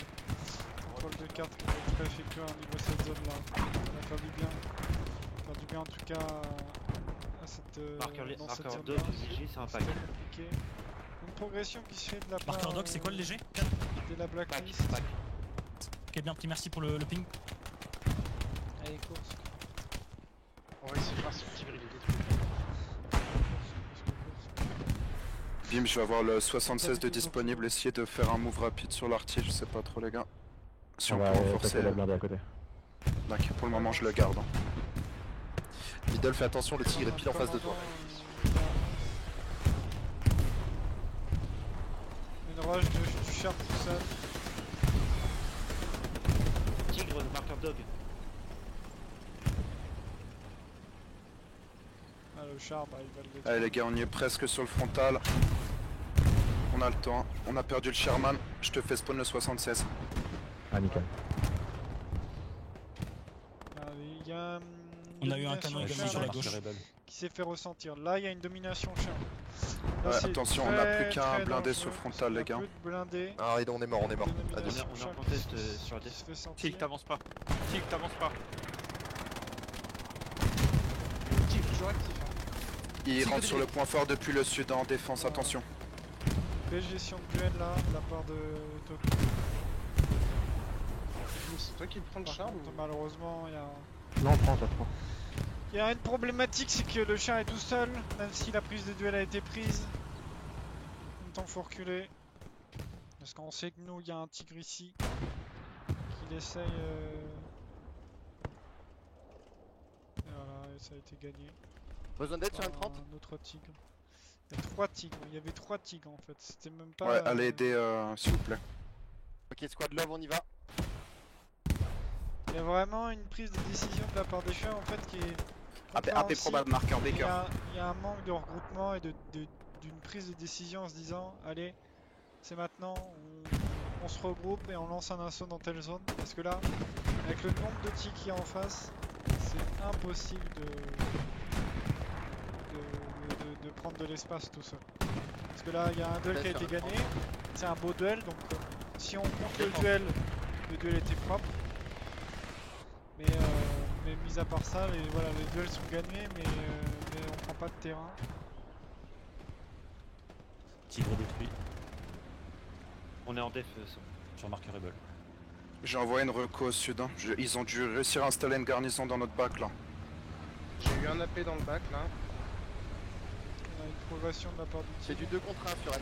Contrôle de carte qui va être effectué au niveau de cette zone là. On a fait du bien. Faire du bien en tout cas à cette, dans cette zone là. c'est un C'était compliqué. Une progression qui se fait de la part Marqueur doc, c'est quoi le léger? de la blacklist. Ok, bien pris, merci pour le ping. Allez, course. On va essayer de voir si le tigre il est détruit. Bim, je vais avoir le 76 de disponible. Essayez de faire un move rapide sur l'artillerie, je sais pas trop, les gars. Si on peut renforcer. passer la blindée à côté. D'accord, pour le moment, je le garde. Hein. Middle, fais attention, le tigre est pile en face de toi. Une rush du sharp tout seul. Tigre, marqueur dog. Ah, le char, bah, il va le détruire. Allez les gars, on y est presque sur le frontal. on a le temps. On a perdu le Sherman, je te fais spawn le 76. Ah, nickel. Il y a On a eu un canon domination également sur la chien gauche. qui s'est fait ressentir. Là, il y a une domination chien. Là, Ouais, c'est attention, on n'a très, plus qu'un très blindé dangereux, sur le parce frontal, qu'on a les gars. plus de blindés. Ah, on est mort, on est mort. Domination Adieu. On est chien en contest sur qui des. se fait sentir. Tig, t'avances pas. Tig, t'avances pas. Tig, toujours actif. Hein. Il Tigre rentre de sur le point fort depuis le sud en défense, attention. Belle gestion de duel là, de la part de Toku. C'est toi qui le prends le Par char contre, ou... malheureusement, il y a... Non, prends, ça prend. Il y a une problématique, c'est que le chien est tout seul, même si la prise de duel a été prise. En même temps, faut reculer. Parce qu'on sait que nous, il y a un tigre ici. Qu'il essaye... Et voilà, et ça a été gagné. Besoin d'aide sur par M30? un autre tigre. Il y a 3 tigres, il y avait 3 tigres en fait. C'était même pas... Ouais, allez aider s'il vous plaît. Ok, squad love, on y va. Il y a vraiment une prise de décision de la part des chiens en fait qui est... AP compréhensible. probable, marqueur Baker. Il y a un manque de regroupement et d'une prise de décision en se disant allez, c'est maintenant, on se regroupe et on lance un assaut dans telle zone. Parce que là, avec le nombre de tirs qu'il y a en face, c'est impossible de prendre de l'espace tout seul. Parce que là, il y a un duel qui a été gagné, c'est un beau duel, donc si on compte le duel était propre. Mais mis à part ça, voilà, les duels sont gagnés, mais on prend pas de terrain. Tigre détruit. On est en def sur marqueur Rebel. J'ai envoyé une reco au sud. Hein. Ils ont dû réussir à installer une garnison dans notre bac là. J'ai eu un AP dans le bac là. On a une progression de la part du C'est tigre. du 2 contre 1 sur M30.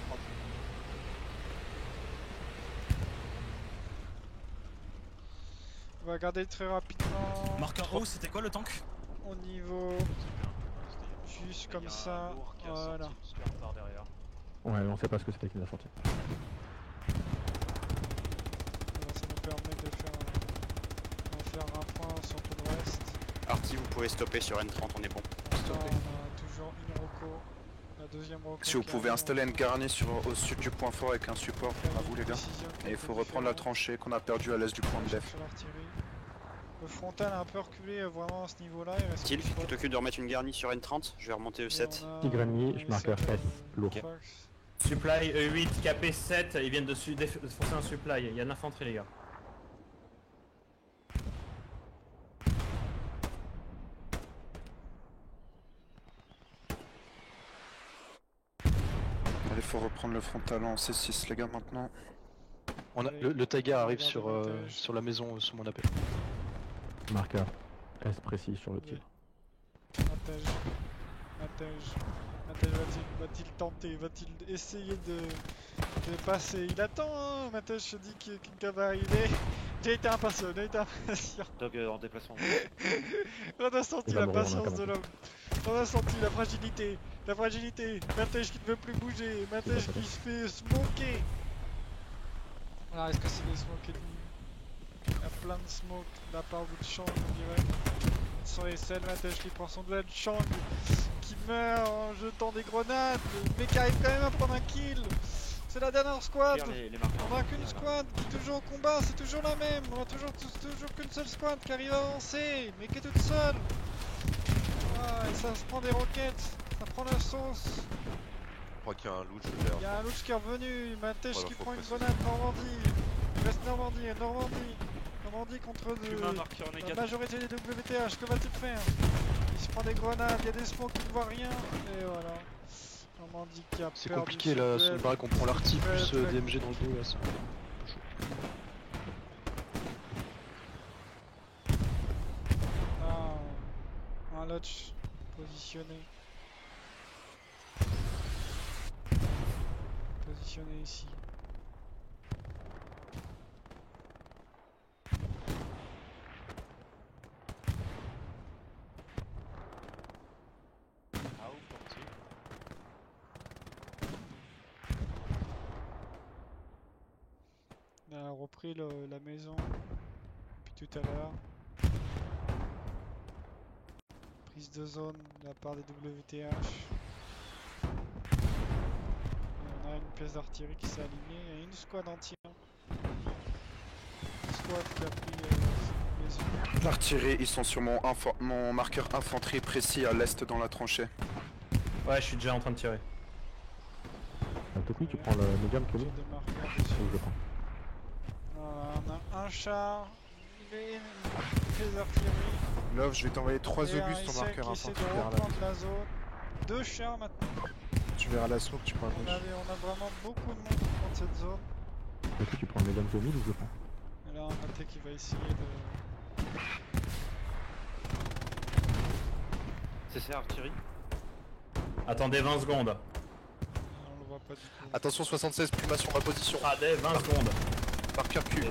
On va garder très rapidement Marqueur haut, c'était quoi le tank? au niveau juste comme ça. Voilà. Ouais, on sait pas ce que c'était qui nous a sorti. Voilà, ça nous permet de faire un point sur tout le reste. Arty, vous pouvez stopper sur N30, on est bon. Là, on a toujours une reco. La deuxième reco. Si vous qui pouvez arrive, installer une garnison au sud du point fort avec un support, à vous les gars. Et il faut reprendre la tranchée qu'on a perdue à l'est du point de def. Sur l'artillerie. Le frontal a un peu reculé vraiment à ce niveau-là. Il reste Steve, plus tu fort. t'occupes de remettre une garnie sur N30, je vais remonter Et E7. on a- Tigre ennemi, on a je marqueur essayé S, lourd. de Fox. Supply E8, KP7, ils viennent de forcer un supply. Il y a de l'infanterie, les gars. Allez, faut reprendre le frontal en C6 les gars maintenant. Le Tiger arrive Regardez sur, montage. sur la maison sous mon appel. Marqueur S précis sur le tigre. Matej va-t-il tenter, va-t-il essayer de passer? Il attend, hein. Matej se dit qu'il va arriver. J'ai été impatient, Dog en déplacement. On a senti Il va la mourir, on a patience de commencé. l'homme. On a senti la fragilité. Matej qui ne veut plus bouger. Matej qui se fait smoker. Alors, est-ce que c'est des smokes ennemis? Il y a plein de smoke de la part de Chang, on dirait. Sur les selles, Matej qui prend son duel. Chang qui meurt en jetant des grenades, mais qui arrive quand même à prendre un kill. C'est la dernière squad. Les marqueurs. On a qu'une squad qui est toujours au combat, c'est toujours la même. On a toujours qu'une seule squad qui arrive à avancer, mais qui est toute seule. Ah, et ça se prend des roquettes, ça prend la sauce. Je crois qu'il y a un loot Il y derrière. a un louch qui est revenu, Matej Voilà, qui faut prend une préciser. grenade, Normandie. Il reste Normandie contre Pumain, marqueur la négatif. majorité des WTH. Que va-t-il faire? Il se prend des grenades, il y a des smokes qui ne voient rien. Et voilà. Normandie qui a C'est perdu compliqué ce là, duel. son baraque, on prend l'arty Très, plus très DMG dans le dos là, c'est un peu chaud. Ah, un lodge positionné. Positionné ici. Ah, où portier. On a repris la maison depuis tout à l'heure. Prise de zone de la part des WTH. Et on a une pièce d'artillerie qui s'est alignée. Il y a une squad entière. Une squad qui a pris les yeux. L'artillerie, ils sont sur mon marqueur infanterie précis à l'est dans la tranchée. Ouais, je suis déjà en train de tirer. Toki, tu prends le médium, J'ai Kelly? des marqueurs Ou dessus. je le prends? Voilà, on a un char, une pièce d'artillerie. Love, je vais t'envoyer 3 et un obus ton SL marqueur qui essaie infanterie de vers la reprendre la zone. 2 chars maintenant. Tu verras la smoke, tu prends On a vraiment beaucoup de monde qui prend cette zone. Toki, tu prends le médium Kelly ou je le prends? Et là, on a T qui va essayer de. C'est artillerie. Attendez 20 secondes. On le voit pas du tout. Attention 76, Puma sur ma position. Attendez 20 secondes. marqueur Q.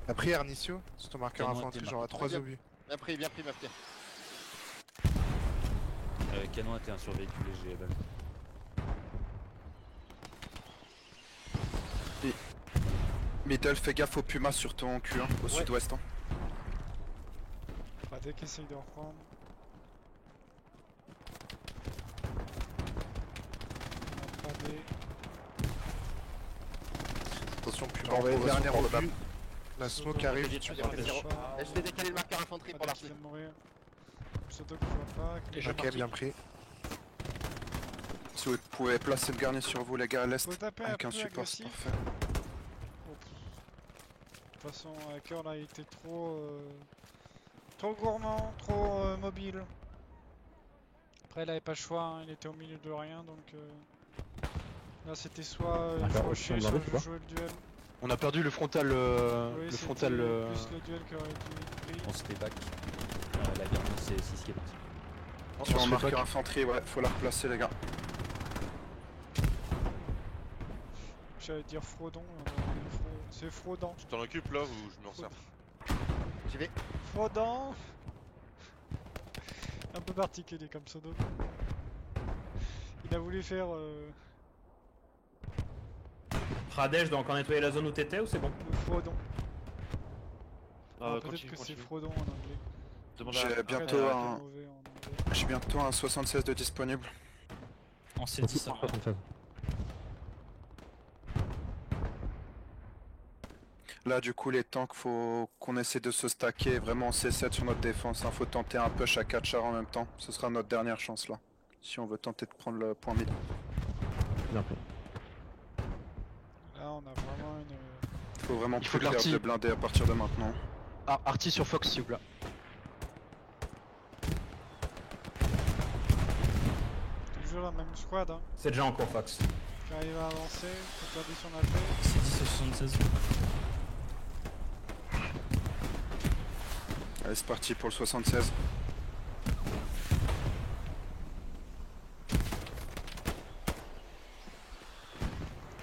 Après Ernicio, c'est ton marqueur Canon infanterie, AT, j'aurai 3 obus. Bien pris, ma frère. Canon AT1 sur véhicule léger. Middle, fais gaffe au Puma sur ton cul, hein, au sud-ouest. Hein. Dès qu'il essaye de reprendre. On a pas des. Attention, Puma, On va envoyer être le dernier sur le obus. La smoke arrive, tu viens. Je vais décaler le marqueur infanterie pour l'artillerie. l'artillerie. De mourir. Pseudo que je vois pas. Ok, bien pris. Si vous pouvez placer le garni sur vous, les gars, à l'est, Faut taper avec un peu support, c'est agressif. parfait. Oh, pff. De toute façon, Hacker là, il était trop. Trop gourmand, trop mobile. Après, il avait pas le choix, hein, il était au milieu de rien donc. Là, c'était soit je rushais, soit je jouais le duel. On a perdu le frontal. Oui, le c'était frontal. plus le duel qui aurait été pris. On s'était back. La garde, c'est 6 qui est parti. Sur On un se marqueur back. infanterie, ouais, faut la replacer, les gars. J'allais dire Frodon, c'est Frodon. Tu t'en occupes là ou je m'en sers? J'y vais. Frodon. Un peu particulier comme pseudo. Il a voulu faire Pradesh, je dois encore nettoyer la zone où t'étais ou c'est bon? le Frodon. Peut-être Continue, que c'est continue. Frodon en anglais. Demande J'ai à- bientôt Après, un... t'es mauvais en anglais. J'ai bientôt un 76 de disponible. En C10 Toki, ça prends 76. Là, du coup, les tanks, faut qu'on essaie de se stacker vraiment en C7 sur notre défense. Hein. Faut tenter un push à 4 chars en même temps. Ce sera notre dernière chance là. Si on veut tenter de prendre le point mid. Bien pris. Là, on a vraiment une. Faut vraiment Il faut plus de perdre l'arty. de blindés à partir de maintenant. Arty sur Fox, s'il vous plaît. Toujours la même squad hein, C'est déjà en cours Fox. qui arrive à avancer, qui a perdu son AP. C10 au 76. Allez, c'est parti pour le 76.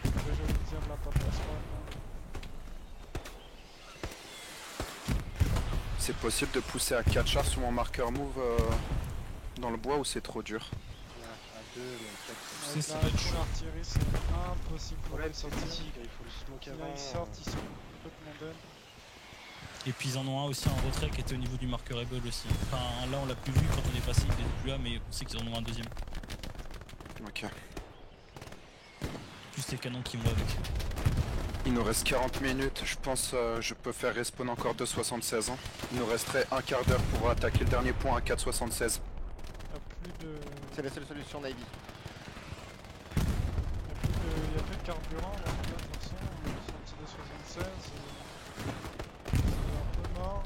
Déjà le diable la pas place C'est possible de pousser à 4 chars sur mon marqueur move dans le bois ou c'est trop dur? Avec ça la va être chaud. l'artillerie, c'est impossible pour Problème, eux de c'est le sortir. tigre, il faut le smoke Là, avant. ils sortent, ils sont complètement dead. Et puis ils en ont un aussi en retrait qui était au niveau du marqueur Rebel aussi. Enfin là on l'a plus vu quand on est passé, il était plus là, mais on sait qu'ils en ont un deuxième. Ok. Plus les canons qui vont avec. Il nous reste 40 minutes, je pense je peux faire respawn encore 2,76 hein. Il nous resterait un quart d'heure pour attaquer le dernier point à 4,76. Il n'y a plus de. C'est la seule solution, Navy. Il y a plus de carburant là, de toute façon, sorti de 76. C'est un peu mort.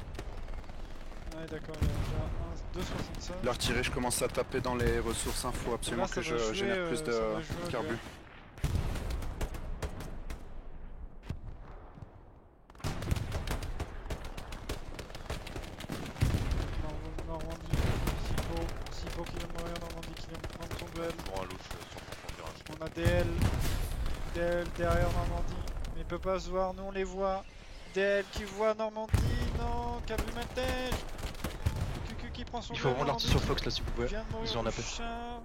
Ouais, d'accord, il y a déjà 2,76. L'artillerie, je commence à taper dans les ressources, il faut absolument Là, ça que va je jouer, génère plus ça de va jouer au carbu. duel. Normandie, s'il faut qu'il va mourir, Normandie qui vient de prendre son duel. Bon, à l'autre, sur ton virage. On a DL derrière Normandie, mais il peut pas se voir, nous on les voit. DL qui voit Normandie, non, Cabrimatège. QQ qui prend son Il faut duel, rendre l'arty Normandie sur Fox là, s'il vous plaît. vient de mourir Ils ont un au AP. char.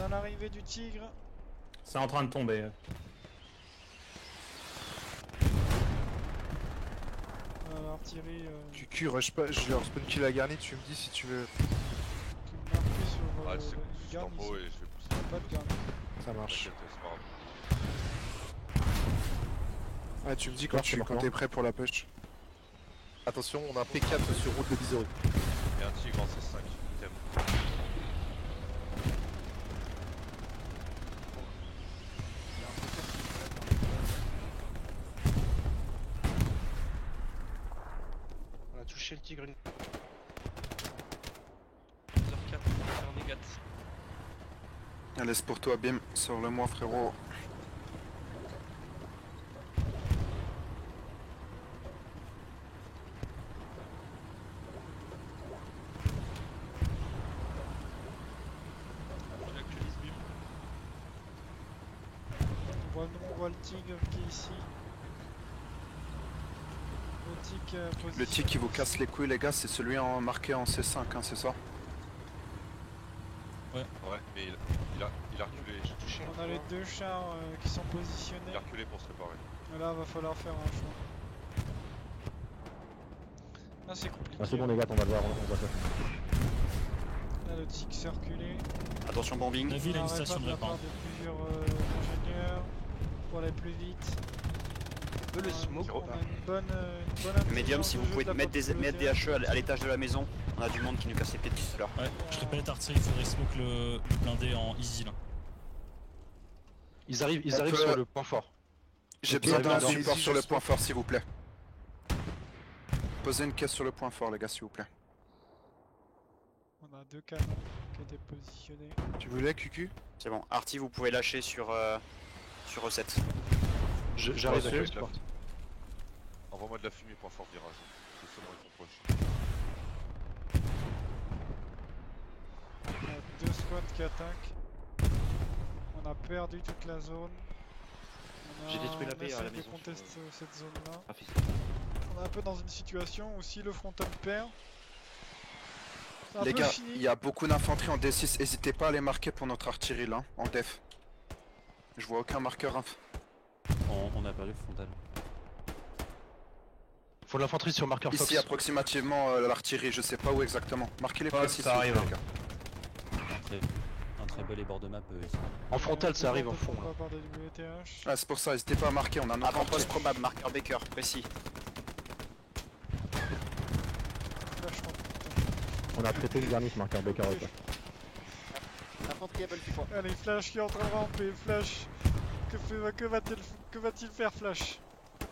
On a l'arrivée du tigre. C'est en train de tomber. L'artillerie QQ, rush pas, je leur spawn kill la garnie, tu me dis si tu veux. qui me marquait sur Ah, le c'est garde en ici. haut et je vais pousser. Il y a pas de garde. Ça marche. T'inquiète, c'est pas grave. Ouais, tu me dis quand t'es prêt pour la push. Attention, on a un P4 sur route de Bizory. Et un tigre en C5. Thème. On a touché le tigre. 10h04, marqueur négat. Allez, c'est pour toi, Bim. Sors-le-moi, frérot. J'actualise Bim. On voit le tigre qui est ici. Le tigre Le tic qui vous casse les couilles, les gars, c'est celui marqué en C5, hein, c'est ça? Ouais, mais il a reculé. J'ai touché. On a les deux chars qui sont Il positionnés. a reculé pour se réparer. Et là, va falloir faire un choix. Là, c'est compliqué. Ah, c'est bon les gars, on va le voir, on va faire. Là, le tigre s'est reculé. Attention bombing. La ville a une On arrête station pas de de la part répart. de plusieurs ingénieurs pour aller plus vite. Un peu le smoke. On a une bonne Médium, intelligence si de vous jeu pouvez de la mettre part des de HE à l'étage de la maison. On a du monde qui nous casse les pieds depuis tout à l'heure. Ouais, je répète l'artillerie, il faudrait smoke le blindé en easy là. Ils arrivent peut- sur le point fort. J'ai Ok, besoin d'un d'accord. support Ici, sur le je point fort, s'il vous plaît. Posez une caisse sur le point fort, les gars, s'il vous plaît. On a deux canons qui étaient positionnés. Tu voulais, QQ? C'est bon. Arty, vous pouvez lâcher sur E7. J'arrive Reçu. avec le support. Envoie-moi de la fumée, point fort virage. C'est seulement ils sont proches. On a deux squads qui attaquent. On a perdu toute la zone. J'ai détruit la on paix à essaie la de maison contester sur, cette zone-là. Rafis. On est un peu dans une situation où si le frontal perd, c'est un Les peu gars, fini. il y a beaucoup d'infanterie en D6, n'hésitez pas à les marquer pour notre artillerie là, en def. Je vois aucun marqueur On a perdu le frontal. Faut de l'infanterie sur marqueur Fox. Ici approximativement l'artillerie, je sais pas où exactement. Marquez les Fox, précis. ça arrive. les gars. Un très bel ébord de map ici. En frontal, ça arrive en fond. On Là. va par des WTH. Ah, c'est pour ça, n'hésitez pas à marquer, on a un Avant-poste probable, marqueur Baker, précis. On a traité le dernier ce marqueur Baker avec. L'infanterie Apple support. Allez, Flash qui est en train de ramper. Flash, que va-t-il faire, Flash?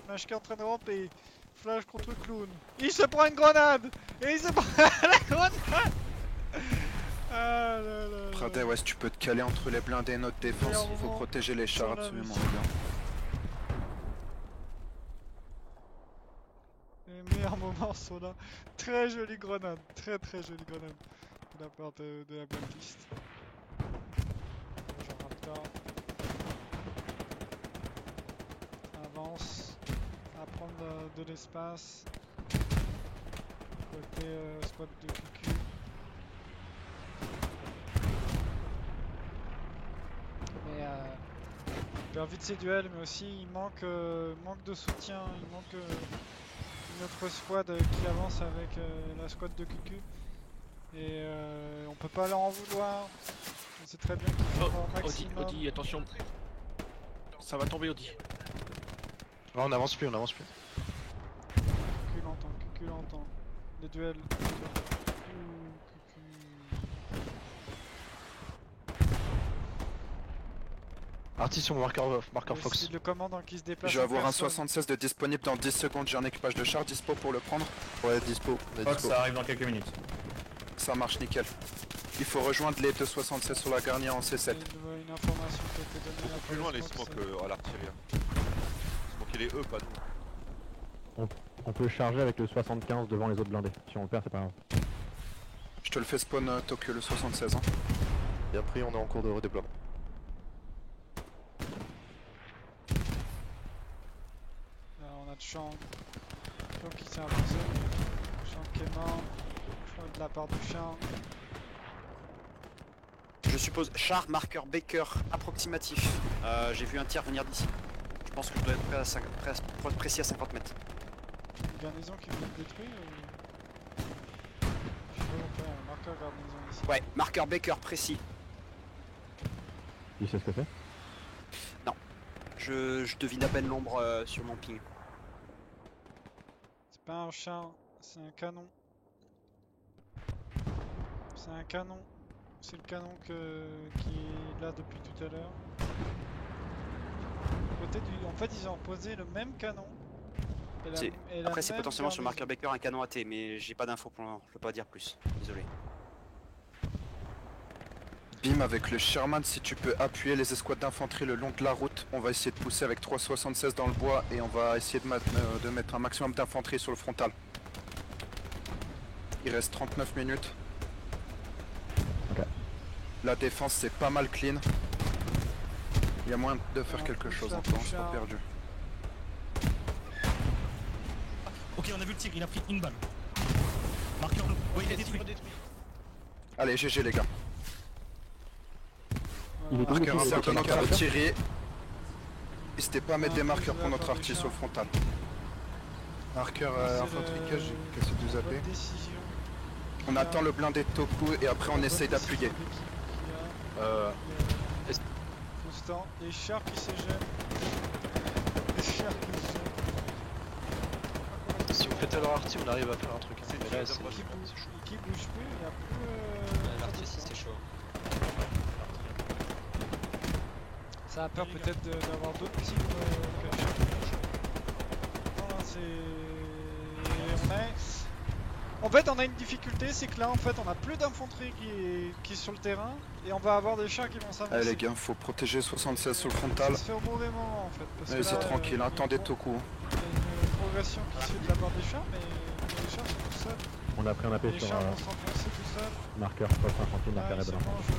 Flash qui est en train de ramper. Flash contre Clown. Il se prend une grenade. Et il se prend la grenade. Ah là là là. Pradet, ouais, si tu peux te caler entre les blindés et notre défense, il faut protéger les chars Sur la absolument, mission. les gars. Les meilleurs moments sont là. Très jolie grenade. Très jolie grenade. De la part de la blacklist. Jean Raptor. Avance. À prendre de l'espace. Côté squad de QQ. Mais il perd vite ses duels, mais aussi il manque de soutien, il manque une autre squad qui avance avec la squad de QQ. Et on peut pas leur en vouloir. On sait très bien qu'il faut avoir un maximum. Audi, attention. Ça va tomber, Audi. Ouais, on avance plus, on avance plus. QQ l'entend. Les duels. Artis sur mon marqueur Fox. C'est le commandant qui se déplace. Je vais en avoir un personne. 76 de disponible dans 10 secondes, j'ai un équipage de chars dispo pour le prendre. Ouais, dispo. On est Fox, dispo. ça arrive dans quelques minutes. Ça marche nickel. Il faut rejoindre les 276 sur la garnière en C7. Une information qui a été donnée Beaucoup après plus loin le les smoke, smokes à l'artillerie. Smoker les E, pas nous. On peut charger avec le 75 devant les autres blindés. Si on le perd, c'est pas grave. Je te le fais spawn Tokyo le 76. Hein. Et après, on est en cours de redéploiement. Là, on a de Shang. Shang qui s'est imposé. Shang qui est mort. Shang de la part du Shang. Je suppose char, marqueur Baker, approximatif. J'ai vu un tir venir d'ici. Je pense que je dois être précis à 50 mètres. Une garnison qui veut le détruire ou... Je sais pas pourquoi, un marqueur garnison ici. Ouais, marqueur Baker précis. Il sait ce que c'est? Je devine à peine l'ombre sur mon ping. C'est pas un char, c'est un canon. C'est un canon. C'est le canon qui est là depuis tout à l'heure. En fait, ils ont posé le même canon. Après, c'est potentiellement sur le marqueur Baker un canon AT, mais j'ai pas d'infos pour l'instant, je peux pas dire plus. Désolé. Bim, avec le Sherman, si tu peux appuyer les escouades d'infanterie le long de la route, on va essayer de pousser avec 376 dans le bois et on va essayer de mettre un maximum d'infanterie sur le frontal. Il reste 39 minutes. Ok. La défense c'est pas mal clean. Il y a moyen de faire quelque chose en temps, c'est pas perdu. Ok, on a vu le tigre, il a pris une balle. Marqueur bleu. Ouais, il est détruit. Allez, GG les gars. Il est tombé Marqueur dessus, un peu il est notre tombé dessus. artillerie. N'hésitez pas à mettre des marqueurs pour notre artillerie sur le frontal. Marqueur infanterie cage, j'ai cassé 2 AP. On attend le blindé de Toku et après on essaye d'appuyer. Constant, les chars qui se gênent. Les chars qui se gênent. Si on fait à leur arty, on arrive à faire un truc. Hein. Mais là, c'est qui bouge plus, il n'y a plus. L'arty aussi c'est chaud. Ça a peur peut-être d'avoir d'autres types cachés. Non, là c'est. En fait, on a une difficulté, c'est que là, en fait, on a plus d'infanterie qui est sur le terrain et on va avoir des chars qui vont s'avancer. Allez les gars, faut protéger 76 sur le frontal. Ça se fait au mauvais moment en fait. Parce Allez, que c'est là, tranquille, attendez Toku. Il y a une progression qui se fait de la part des chars, mais les chars sont tout seuls. On a pris un AP Les sur chars vont s'enfoncer tout seuls. marqueur poste infanterie, marqueur Ouais, aide de c'est bon, l'infanterie.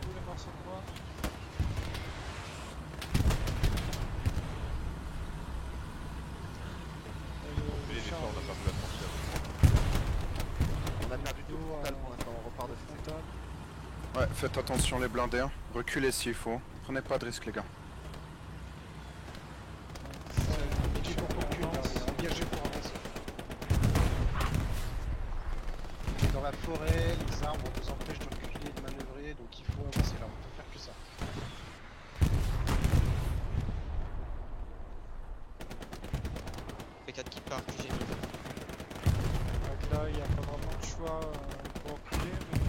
Tous les morceaux de bois. On a perdu tout le frontal pour l'instant, on repart de frontal. Ouais, faites attention les blindés, hein. Reculez s'il faut. Prenez pas de risques les gars. Engagé pour recul, engagé pour avancer. Dans la forêt, les arbres nous empêchent de reculer et de manœuvrer, donc il faut avancer là, on peut faire que ça. P4 qui part, j'ai mis. Donc là, il n'y a pas vraiment de choix pour reculer, mais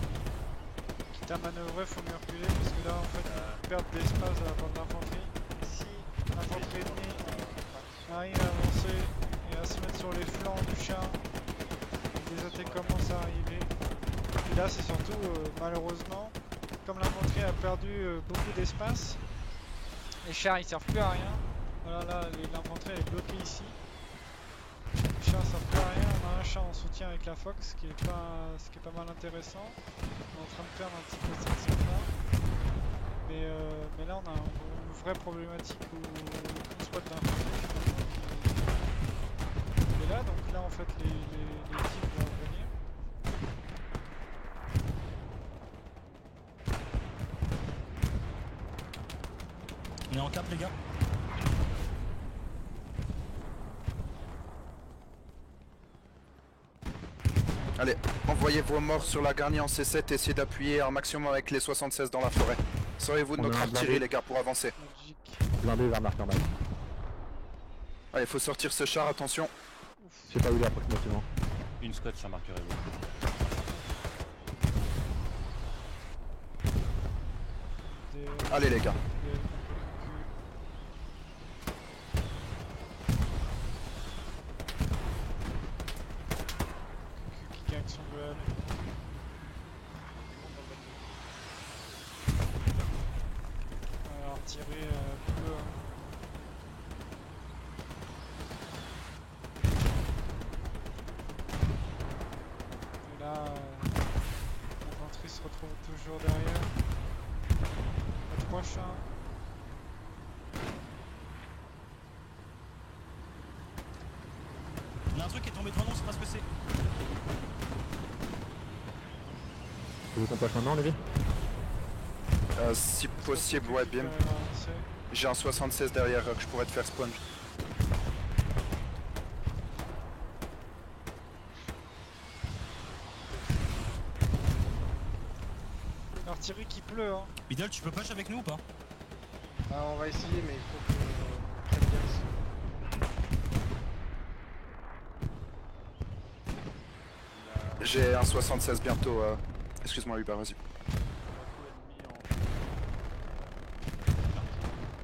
quitte à manœuvrer, il faut mieux reculer parce que là, en fait, on perd d'espace à la part de l'infanterie. Si l'infanterie ennemie arrive à avancer et à se mettre sur les flancs du char, les attaques commencent à arriver. Et là, c'est surtout, malheureusement, comme l'infanterie a perdu beaucoup d'espace, les chars ils servent plus à rien. Voilà, là, l'infanterie est bloquée ici. Les chars servent plus à rien, on a un char en soutien avec la Fox, ce qui est pas mal intéressant. On est en train de perdre un petit peu cette zone-là. Mais là on a une vraie problématique où on squat d'infanterie qui est là, donc là en fait les types vont revenir. On est en cap les gars. Allez, envoyez vos morts sur la garnie en C7 et essayez d'appuyer un maximum avec les 76 dans la forêt. Servez-vous de On a notre un artillerie blindé. les gars pour avancer. Blindé vers marqueur mal. Allez, faut sortir ce char, attention. Je sais pas où il est approximativement. Une squad sur marqueur évo. Allez les gars. Qui gagne son duel. Alors tirer peu. Et là, l'infanterie se retrouve toujours derrière. Le prochain. On a un truc qui est tombé devant nous, on sait pas ce que c'est. Tu veux qu'on passe maintenant, Lévi? Si possible, ouais, bim. J'ai un 76 derrière que je pourrais te faire spawn. L'artillerie qui pleut, hein. Middle, tu peux push avec nous ou pas? Ah, on va essayer, mais il faut qu'on prenne bien ici. J'ai un 76 bientôt. Excuse-moi, Hubert, vas-y.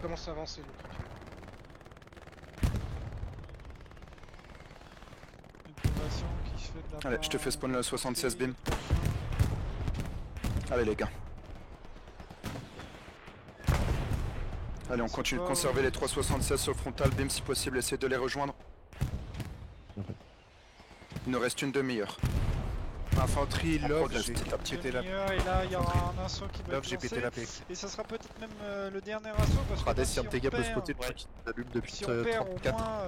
Commence à avancer le Kraken. Une progression qui se fait de la Allez, part, je te fais spawn le 76 côté bim. Allez les gars. Allez, on continue de conserver les 376 sur le frontal, bim si possible, essayez de les rejoindre. Il nous reste une demi-heure. Infanterie, On love, progresse j'ai petit à petit. pété la demi-heure, et là il y aura un assaut qui va Love, être j'ai pété la paix. lancé. Et ça sera peut-être même le dernier assaut parce que Radès, là, si un de tes gars peut spotter le truc qui s'allume depuis si on perd au 34. moins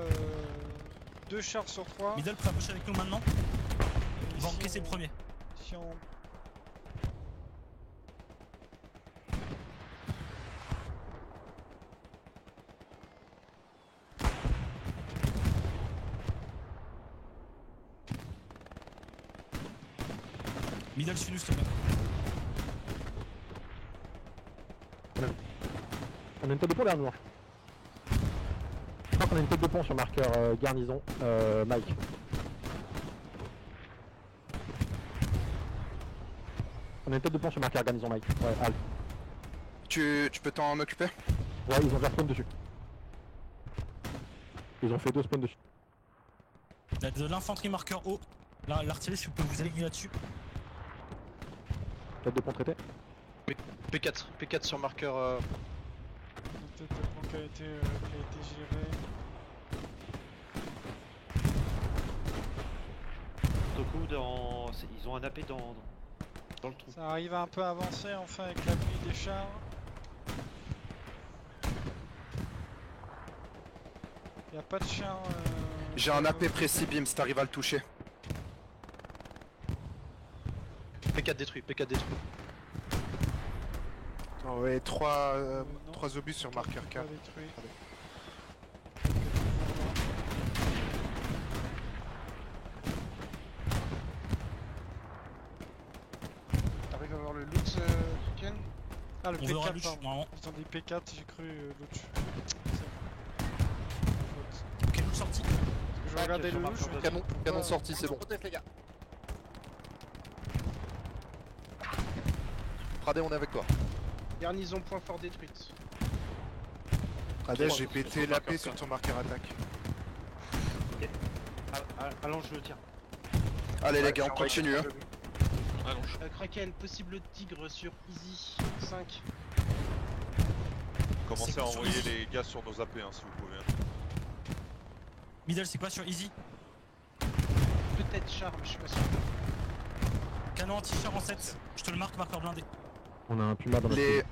2 chars sur 3. Middle peut approcher avec nous maintenant. Ils vont encaisser le premier. Si on... Middle suis-nous s'il te plaît. On a une tête de pont derrière nous. Je crois qu'on a une tête de pont sur marqueur garnison. Mike. On a une tête de pont sur marqueur garnison Mike. Ouais, Al. Tu peux t'en occuper? Ouais, ils ont déjà spawn dessus. Ils ont fait 2 spawns dessus. Il y a de l'infanterie marqueur haut. L'artillerie, si vous pouvez vous aligner là-dessus. Tête de pont traité. P4 sur marqueur. Peut-être le point qui a été géré. Ils ont un AP dans le trou. Ça arrive à un peu avancer enfin avec l'appui des chars. Il n'y a pas de chars. J'ai un AP précis, bim, si t'arrives à le toucher. P4 détruit. Oh, ouais, 3 obus sur marqueur K. Pas détruit. T'arrives à voir le loot, Kraken? Ah, le On verra P4, Luch, pardon. normalement. Ils ont dit P4, j'ai cru Luch. Ok, Luch sorti. Je regardais le Luch. je me dis, Canon sorti, c'est bon. Proteste les gars. Radé, on est avec toi. Garnison point fort détruite. Radès, j'ai pété la paix sur ton marqueur attaque. Allonge le tir. Allez les gars, on continue. Hein. Kraken, possible tigre sur Easy 5. Commencez à envoyer les gars sur nos AP si vous pouvez. Middle, c'est quoi sur Easy? Peut-être char, mais je suis pas sûr. Canon anti-char en 7. Je te le marque, marqueur blindé. On a un Puma dans notre Les...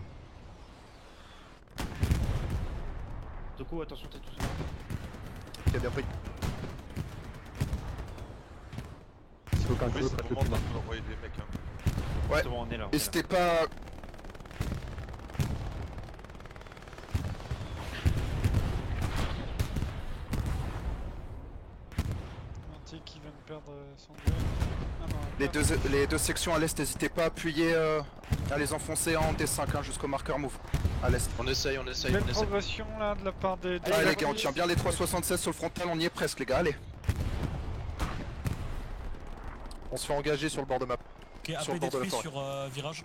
team. Toko, attention, t'es tout seul. Ok, bien pris. Il faut qu'un Oui, coup c'est prête le le moment Puma. de nous envoyer des mecs. Ouais, C'est bon, on est là. n'hésitez pas... Anti qui vient de perdre son duel. Ah non, Les deux sections à l'est, n'hésitez pas à appuyer, à les enfoncer en D5 hein, jusqu'au marqueur move. À l'est. On essaye. belle progression là de la part des... Allez les gars, on tient bien les 376 sur le frontal, on y est presque les gars, allez. On se fait engager sur le bord de map. Ok, Sur le AP bord de la détruit forêt. sur virage.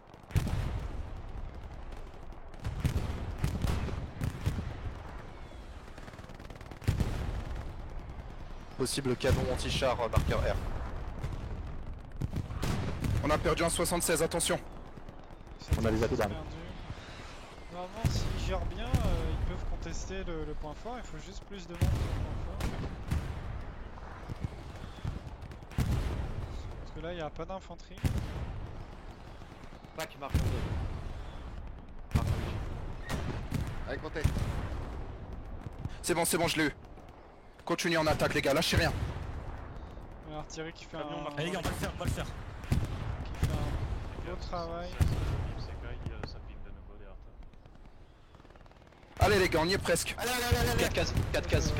Possible canon anti-char marqueur R. On a perdu un 76, attention. On a les atos perdu. derrière. Normalement, s'ils gèrent bien, ils peuvent contester le point fort. Il faut juste plus de monde pour le point fort. Parce que là, il n'y a pas d'infanterie. Pack marqueur 2. Avec mon tête. C'est bon, je l'ai eu. Continuez en attaque les gars, lâchez rien. L'artillerie qui fait Camion, un... Allez les gars, on va le faire. qui fait un beau travail. Allez les gars, on y est presque. 4 cases.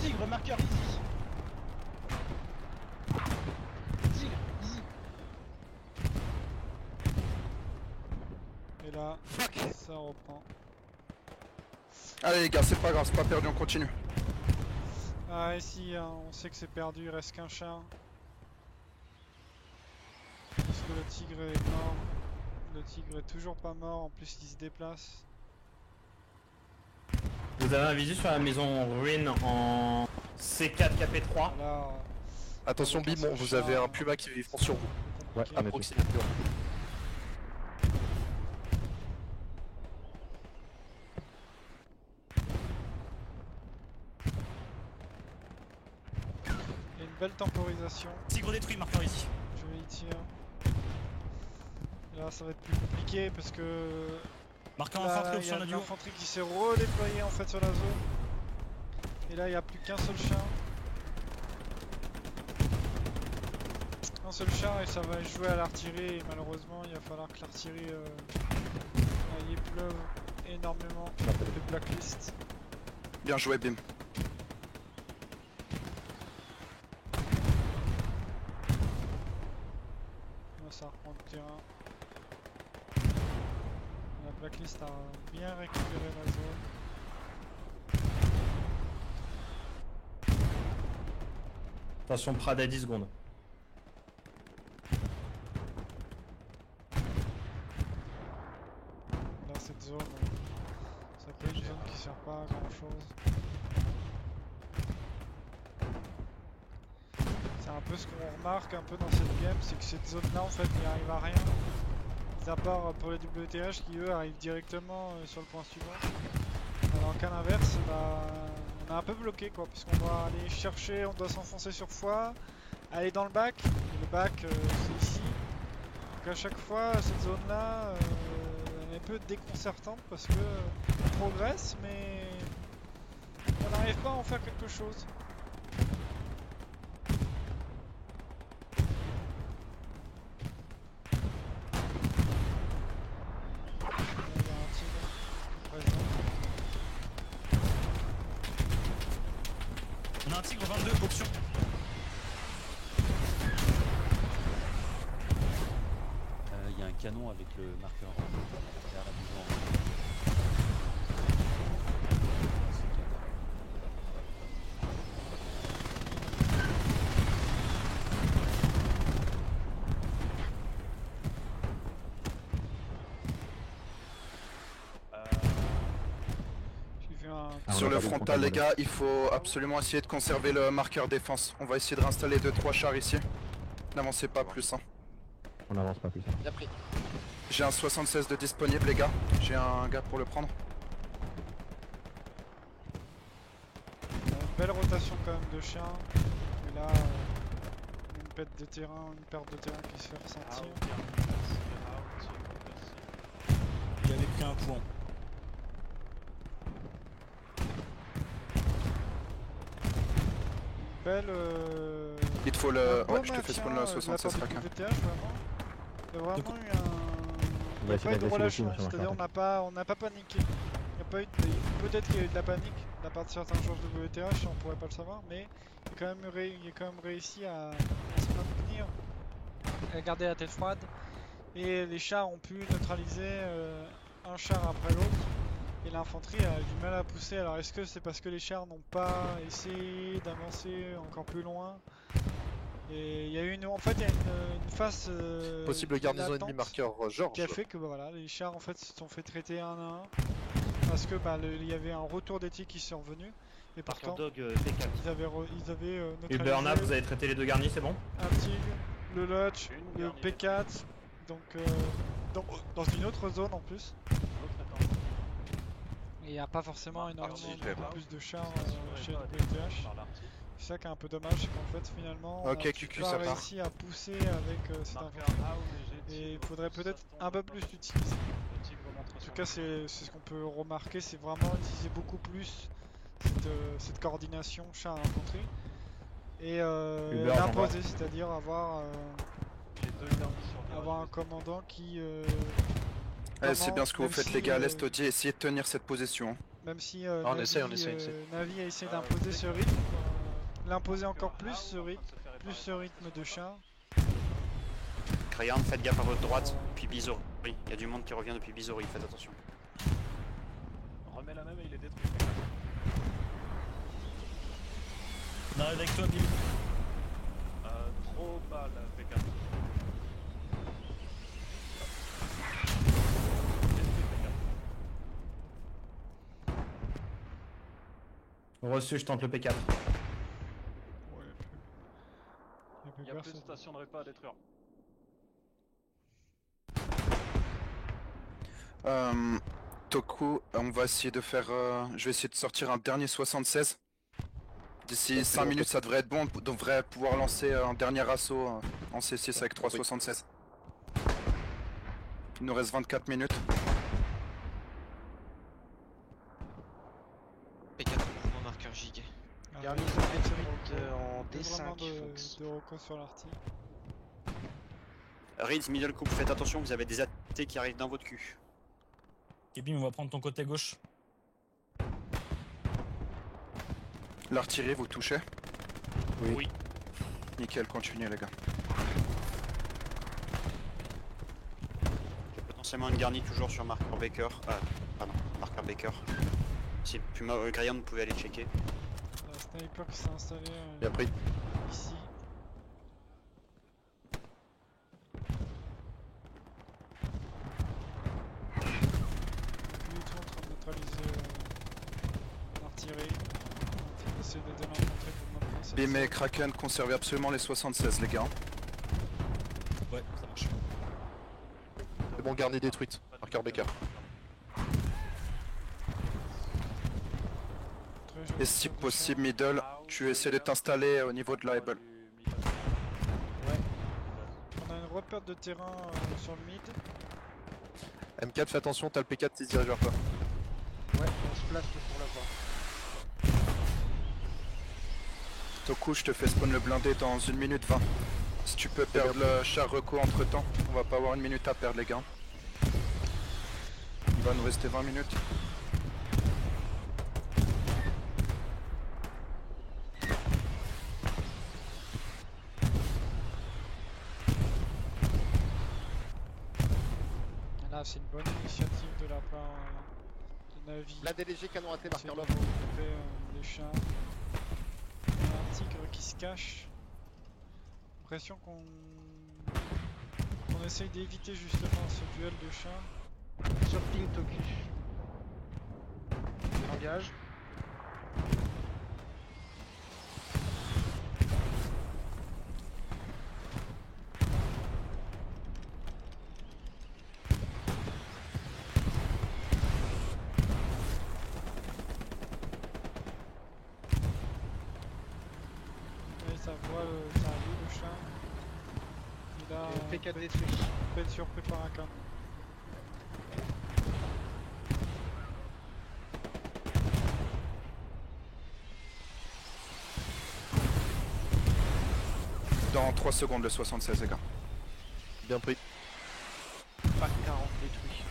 Tigre, marqueur Easy. Tigre, Easy. Et là, ça reprend. Allez les gars, c'est pas grave, c'est pas perdu, on continue. Ah ici, hein, on sait que c'est perdu, il reste qu'un char. Parce que le tigre est mort. Le tigre est toujours pas mort, en plus il se déplace. Vous avez un visu sur la maison ruine en C4 KP3. Là, Attention avec un Bimon, seul vous char, avez un Puma qui front sur vous. Ouais, compliqué. à mettre. Proximité. Il y a une belle temporisation. Tigre détruit, marqueur ici. Je vais y tirer. Là ça va être plus compliqué parce que Marqueur là, infanterie, il y option a de radio. l'infanterie qui s'est redéployée en fait sur la zone. Et là il n'y a plus qu'un seul char. Un seul char et ça va jouer à l'artillerie et malheureusement il va falloir que l'artillerie y pleuve énormément de blacklist. Bien joué Bim. Là, ça reprend le terrain. La blacklist a bien récupéré la zone. Attention, Prada 10 secondes. Là cette zone, ça peut être une zone qui sert pas à grand chose. C'est un peu ce qu'on remarque un peu dans cette game, c'est que cette zone là en fait il n'y arrive à rien. À part pour les WTH qui eux arrivent directement sur le point suivant. Alors qu'à l'inverse, bah, on est un peu bloqué quoi, parce qu'on doit aller chercher, on doit s'enfoncer sur foi, aller dans le bac, et le bac c'est ici. Donc à chaque fois cette zone là elle est un peu déconcertante parce que on progresse mais on n'arrive pas à en faire quelque chose. On a un tigre 22, option. Il y a un canon avec le marqueur derrière la maison. Sur le frontal les gars, il faut absolument essayer de conserver le marqueur défense. On va essayer de réinstaller 2-3 chars ici. N'avancez pas plus hein. On n'avance pas plus. Bien pris. J'ai un 76 de disponible les gars. J'ai un gars pour le prendre. Une belle rotation quand même de chiens. Et là, une perte de terrain qui se fait ressentir. Il avait pris un point. Belle. Il te faut le. Ouais, je te fais spawn le 76 rack. rack. Il y a vraiment eu un. On va essayer pas eu de d'agresser relâchement, aussi, c'est-à-dire on n'a pas paniqué. Il y a pas eu peut-être qu'il y a eu de la panique de la part de certains joueurs de WTH, on pourrait pas le savoir, mais il a quand même réussi à se maintenir, à garder la tête froide. Et les chars ont pu neutraliser un char après l'autre. Et l'infanterie a du mal à pousser. Alors est-ce que c'est parce que les chars n'ont pas essayé d'avancer encore plus loin? Et il y a eu en fait il y a une phase Possible garnison ennemie marqueur Georges. qui a fait que bah, voilà, les chars en fait se sont fait traiter un à un parce que bah, il y avait un retour d'éthique qui s'est revenu et pourtant Dog, P4. ils avaient neutralisé Uberna, vous avez traité les deux garnis, c'est bon? un tigre, le Lodge, le P4, donc dans une autre zone en plus. Et il n'y a pas forcément énormément plus de chars chez WTH. C'est ça qui est un peu dommage, c'est qu'en fait finalement on a pas réussi à pousser avec cette infanterie. Et il faudrait peut-être un peu plus l'utiliser. En tout cas c'est ce qu'on peut remarquer, c'est vraiment utiliser beaucoup plus cette coordination char-infanterie. Et l'imposer, c'est-à-dire avoir un commandant qui... c'est bien ce que vous faites les gars, à l'Est Audi, essayez de tenir cette position. Même si on essaie. Navi a essayé d'imposer ce rythme, l'imposer encore plus ce rythme de char. Crayon, faites gaffe à votre droite, puis Bizo. Bisouri. Il y a du monde qui revient depuis Bisouri, faites attention. Remets la même et il est détruit. On arrive avec toi, Billy. Trop bas là, P4. Reçu, je tente le P4. Ouais, Il y a plus de stations de repas à détruire. Toku, on va essayer de faire... je vais essayer de sortir un dernier 76. D'ici 5 minutes ça devrait être bon, on devrait pouvoir lancer un dernier assaut en C6 avec 3,76. Il nous reste 24 minutes. P4 en mouvement marqueur giga. Garnison détruite en D5 Fox. De recos sur l'artille. Reeds, middle coupe, faites attention, vous avez des AT qui arrivent dans votre cul. Kevin, on va prendre ton côté gauche. L'artillerie, vous touchez? Oui. Nickel, continuez les gars. J'ai potentiellement une garnie toujours sur marqueur Baker. Pardon, marqueur Baker. Si Puma Graham, vous pouvez aller checker. Un sniper qui s'est installé Bien pris. ici. Lui, tout en train de neutraliser l'artillerie. On essaie de donner un entrée pour maintenir cette Bim et zone. Kraken, conservez absolument les 76 les gars. Ouais, ça marche. C'est bon, garnie détruite. Marqueur Baker. Très joli Et si tir de possible champ. middle, tu essaies de t'installer au niveau de la Able. On a une repère de terrain sur le mid. M4, fais attention, t'as le P4 qui se dirige vers toi. Ouais, on se place pour l'avoir. Toku, je te fais spawn le blindé dans 1 minute 20. Si tu peux perdre le char reco entre temps, on va pas avoir 1 minute à perdre les gars. Il va nous rester 20 minutes. Là, c'est une bonne initiative de la part de Navi. Blindé léger, canon raté, C'est marqueur de love. regrouper les chars. Il y a un tigre qui se cache. L'impression qu'on essaye d'éviter justement ce duel de chars. Sur ping Toku. Engage. Et ça voit, ça a vu le chat. Il a P4 détruit. peut être surpris par un canon. Dans 3 secondes le 76 les gars. Bien pris. Pas 40 détruit.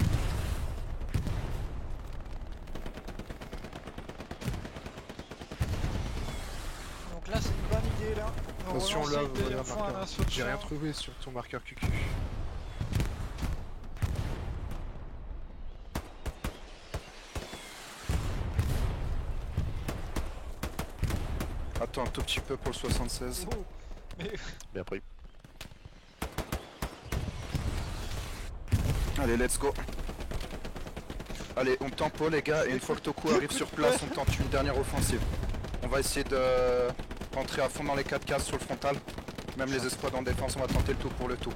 Donc là, c'est une bonne idée là. On Attention relance là, une vous voyez deuxième un fois un marqueur. assaut de J'ai rien char. trouvé sur ton marqueur QQ. Attends un tout petit peu pour le 76. Oh, mais Bien pris. Allez, let's go. Allez, on tempo les gars, et une fois que Toku arrive sur place, on tente une dernière offensive. On va essayer de rentrer à fond dans les 4 cases sur le frontal. Même les escouades en défense, on va tenter le tout pour le tout.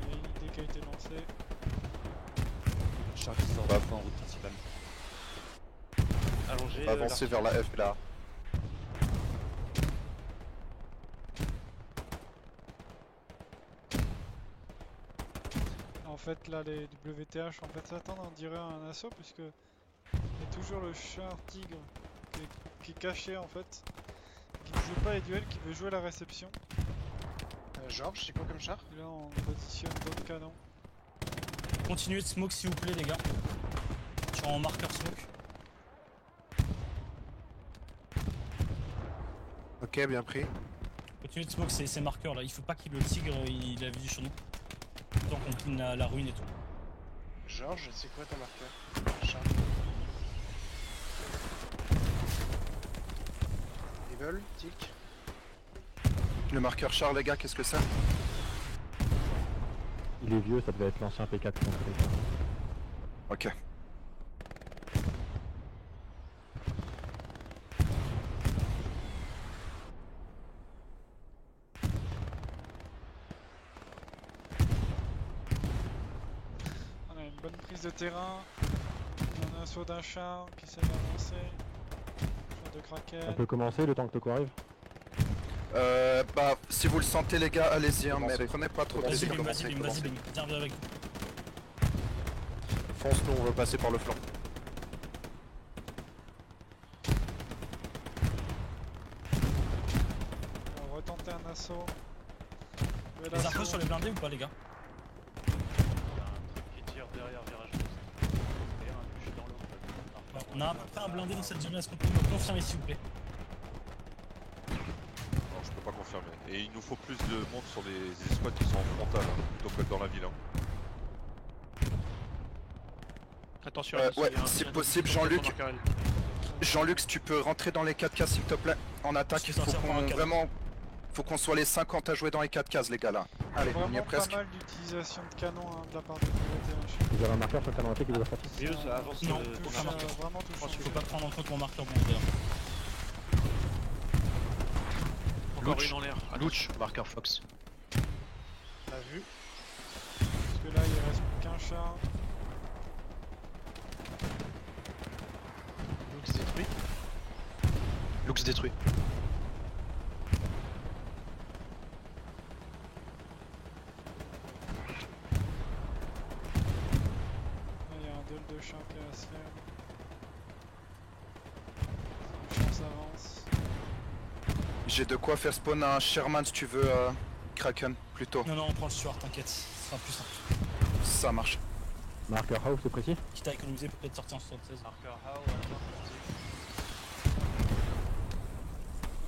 il y a une idée qui a été lancée. Char qui sort de la en route principale. On va avancer vers la F là. En fait, là, les WTH en fait s'attendent on dirait à un assaut puisque il y a toujours le char tigre qui est caché en fait, qui ne joue pas les duels, qui veut jouer la réception. Georges, c'est quoi comme char? Et là, on positionne d'autres canons. Continuez de smoke s'il vous plaît, les gars. Je suis en marqueur smoke. Ok, bien pris. Continue de smoke ces marqueurs là, il faut pas qu'il le tigre il a vu sur nous. Tant qu'on clean la ruine et tout. Georges, c'est quoi ton marqueur? Charles. Evil, tic. Le marqueur char, les gars, qu'est-ce que c'est? Il est vieux, ça devait être l'ancien P4 contre les gars. Ok. On a une bonne prise de terrain. On a un assaut d'un char qui essaie d'avancer. Char de Kraken. On peut commencer le temps que Toko arrive? Bah, si vous le sentez, les gars, allez-y, hein, mais Commencez. prenez pas trop de Vas-y risques. Bim, vas-y Bim, vas-y Bim, viens avec nous. Fonce, nous on veut passer par le flanc. On va retenter un assaut. Nouvel Les assaut. archers sur les blindés ou pas les gars? Il y a un truc qui tire derrière virage gauche. Et je suis dans l'eau. On a à peu près un blindé dans cette zone là, est-ce qu'on peut me confirmer s'il vous plaît? Non, je peux pas confirmer. Et il nous faut plus de monde sur les escouades qui sont en frontal, hein, plutôt que dans la ville. Hein. Attention, ouais, si possible, Jean-Luc. Jean-Luc, si tu peux rentrer dans les 4 cases s'il te plaît, en attaque, Je il faut suis sorti qu'on par un vraiment... Faut qu'on soit les 50 à jouer dans les 4 cases les gars là. Allez, on y Vraiment est presque. pas mal d'utilisation de canon hein, de la part de PVTH. Vous avez un marqueur sur le canon qui vous a sorti? Mieux, ça avance Non, pour Touche, la marque. vraiment touche. Faut pas prendre en compte mon marqueur blindé là. Encore une en l'air. Louch, marqueur Fox. T'as vu? Parce que là il reste plus qu'un char. Lux détruit. Lux détruit. Là, il y a un duel de char qui va se faire. Le char s'avance. J'ai de quoi faire spawn un Sherman si tu veux, Kraken, plutôt. Non non on prend le Stuart, t'inquiète, ce sera plus simple. Ça marche. Marqueur house, c'est précis? Quitte à économiser pour peut-être sortir en 76. Marqueur How,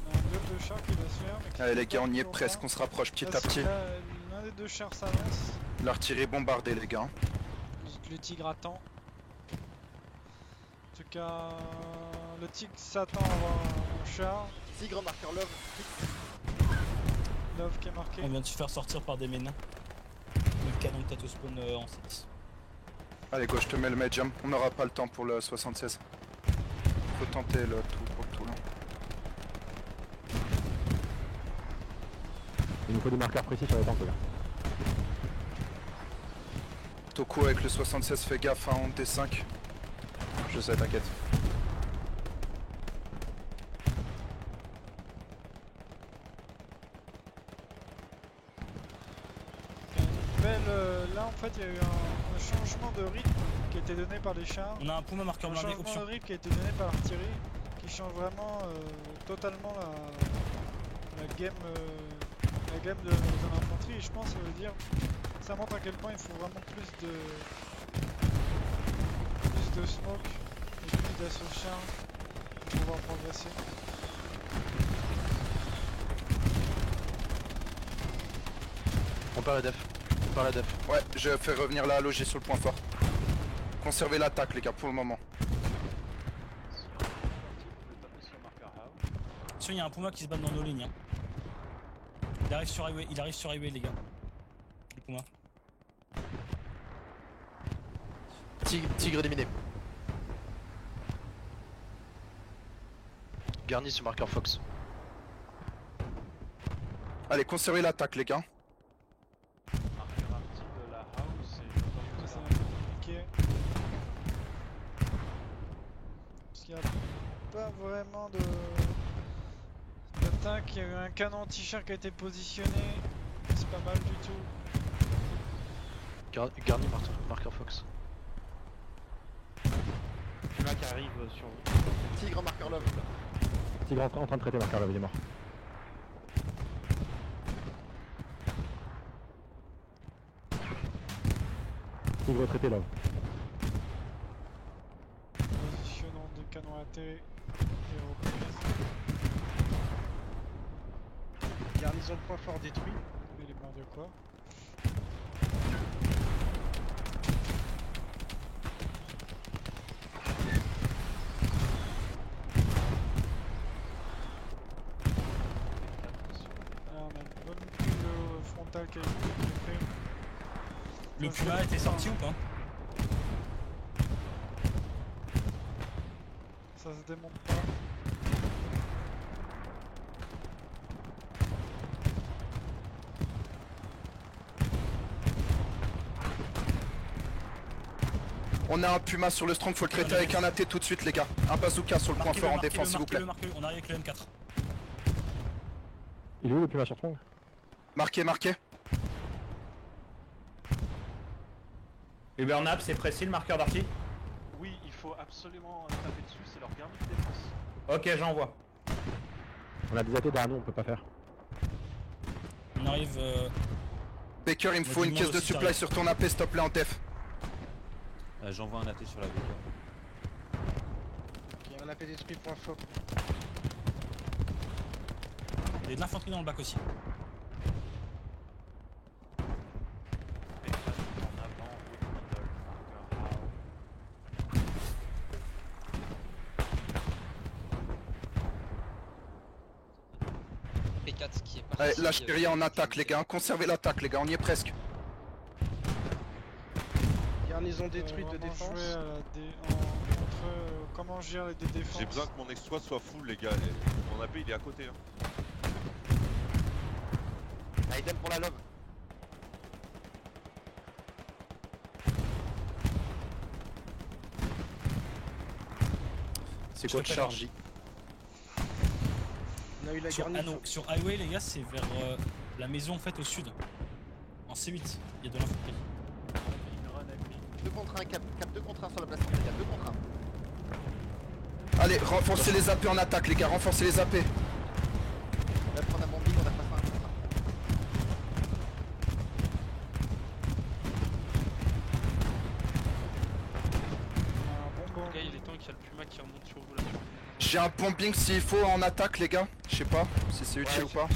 On a un duel de char qui va se faire. Mais qui Allez se les gars, on y est toujours presque, pas. on se rapproche petit Là, à petit. là, l'un des deux chars s'avance. L'artillerie bombardée les gars. Donc le tigre attend. En tout cas, le tigre s'attend à avoir un char. Tigre, marqueur Love. Love qui est marqué. On vient de se faire sortir par des ménins. Le canon de Tato spawn en 7. Allez go, je te mets le medium, on n'aura pas le temps pour le 76. Faut tenter le tout pour le tout là. Il nous faut des marqueurs précis sur les tanks, les gars. Toku avec le 76, fais gaffe, hein, on D5. Je sais, t'inquiète. Là en fait il y a eu un changement de rythme qui a été donné par les chars. On a un Puma marqueur Un blindé changement option. de rythme qui a été donné par l'artillerie qui change vraiment totalement la game de l'infanterie et je pense ça veut dire ça montre à quel point il faut vraiment plus de smoke et plus d'assaut char pour pouvoir progresser. On part les def. On part les def. Ouais, je fais revenir la loger sur le point fort. Conservez l'attaque les gars pour le moment. Attention, il y a un Puma qui se bat dans nos lignes. Hein. Il arrive sur highway les gars. Le Puma. Tigre éliminé. Garni sur marqueur Fox. Allez, conservez l'attaque les gars. marqueur arty de la house et Ça, c'est un peu compliqué. Parce qu'il n'y a pas vraiment d'attaque. Il y a eu un canon anti-char qui a été positionné. C'est pas mal du tout. Garni marqueur Fox. Puma qui arrive sur vous. Tigre, marqueur Love. Tigre en train de traiter marqueur, là, il est mort. Tigre traité là. Positionnant des canons AT et reprise. Garnison de point fort détruit. Mais il est mort de quoi? Ah, on a une bonne pile frontale qui a été fait. Le Puma était sorti ou pas? Ça se démonte pas. On a un Puma sur le strong, faut le traiter avec un AT tout de suite les gars. Un bazooka sur le point fort en défense s'il vous plaît. Marquez-le, on arrive avec le M4. Il est où le Puma sur Strong? Marqué, marqué. Ubernap, c'est précis le marqueur d'arty? Oui, il faut absolument taper dessus, c'est leur garni de défense. Ok, j'envoie. On a des AT derrière nous, on peut pas faire. On arrive. Baker, il me faut une caisse de supply sur ton AP, stop là en def. J'envoie un AT sur la Baker. Ok, un AP détruit point fort. Il y a de l'infanterie dans le bac aussi. En avant, marqueur P4 qui est parti. Allez, la Chiria en attaque les gars, conservez l'attaque les gars, on y est presque. Garnison détruite de Vraiment défense. jouer à la contre comment je gère les défenses. J'ai besoin que mon exploit soit full les gars. Mon AP il est à côté. Hein. Aiden pour la lobe. C'est quoi de charge? On a eu la Sur, garnison. sur Highway, les gars, c'est vers la maison en fait au sud. En C8, il y a de l'infanterie. 2 contre 1, cap 2 contre 1 sur la place centrale, 2 contre 1. Allez, renforcez les AP en attaque les gars, renforcez les AP. On va prendre un bombing, on a passé un contre 1. Bon, Les gars, il est temps qu'il y a le Puma qui remonte sur vous là. J'ai un bombing s'il faut en attaque les gars. Je sais pas si c'est utile ou pas.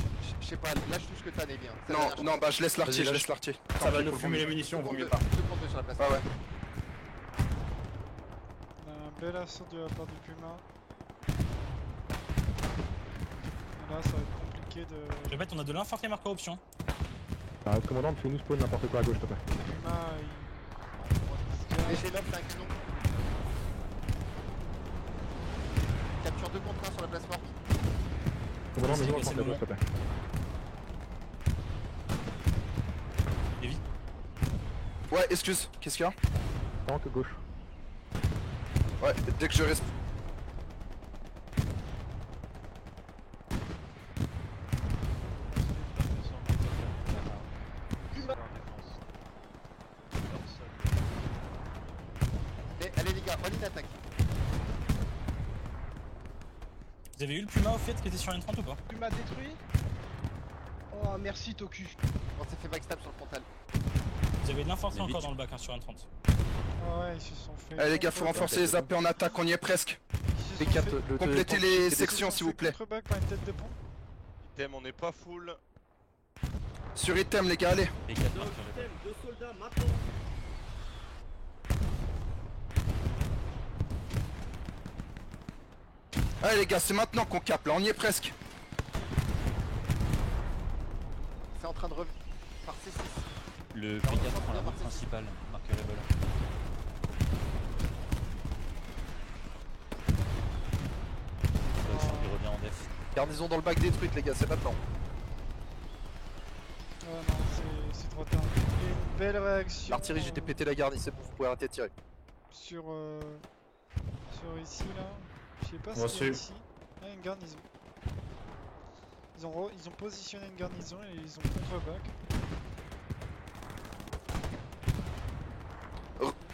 Je sais pas, lâche tout ce que t'as, Navy. Hein. Non, non, bah je laisse l'artier, je laisse l'artier. Ça va nous fumer les munitions, vaut mieux pas. 2 contre 2 sur la place. Ah ouais. on a un bel assaut de la part du Puma. Et là, ça va être compliqué de. Je répète, on a de l'infanterie marqueur option. Bah, commandant, fais-nous spawn n'importe quoi à gauche, s'il te plaît. Puma, Et chez l'homme, c'est un canon. Capture 2 contre 1 sur la place forte. Commandant, C'est mets-nous bon, en c'est porte à bon. gauche, s'il te plaît. Evie. Ouais, excuse, qu'est-ce qu'il y a? Tank gauche. Ouais, dès que je reste. Allez les gars, on in attaque. Vous avez eu le Puma au fait qui était sur N30 ou pas? Puma détruit. Oh merci Toku. On s'est fait backstab sur le frontal. Vous avez de l'infanterie Il est encore vite. dans le bac hein, sur N30. Ah ouais, ils se sont fait. Allez les gars, faut renforcer les AP en attaque, on y est presque. Ils se sont P4, fait- le Complétez tank, les c'est des- sections s'il vous plaît. Contre-back par une tête de pont. Item, on n'est pas full. Sur item les gars, allez. P4 marqueur. Allez les gars, c'est maintenant qu'on capte là, on y est presque. C'est en train de revenir par C6. Le P4 prend la route principale, marqueur Rebel. Il revient en def. Garnison dans le bac détruite les gars, c'est maintenant. Ah non, c'est trop tard. Et une belle réaction. L'artillerie, j'ai pété la garni, c'est bon, vous pouvez arrêter de tirer. Sur ici là. Je sais pas Reçu. si ici. Ah, une garnison. Ils ont positionné une garnison et ils ont contre-back.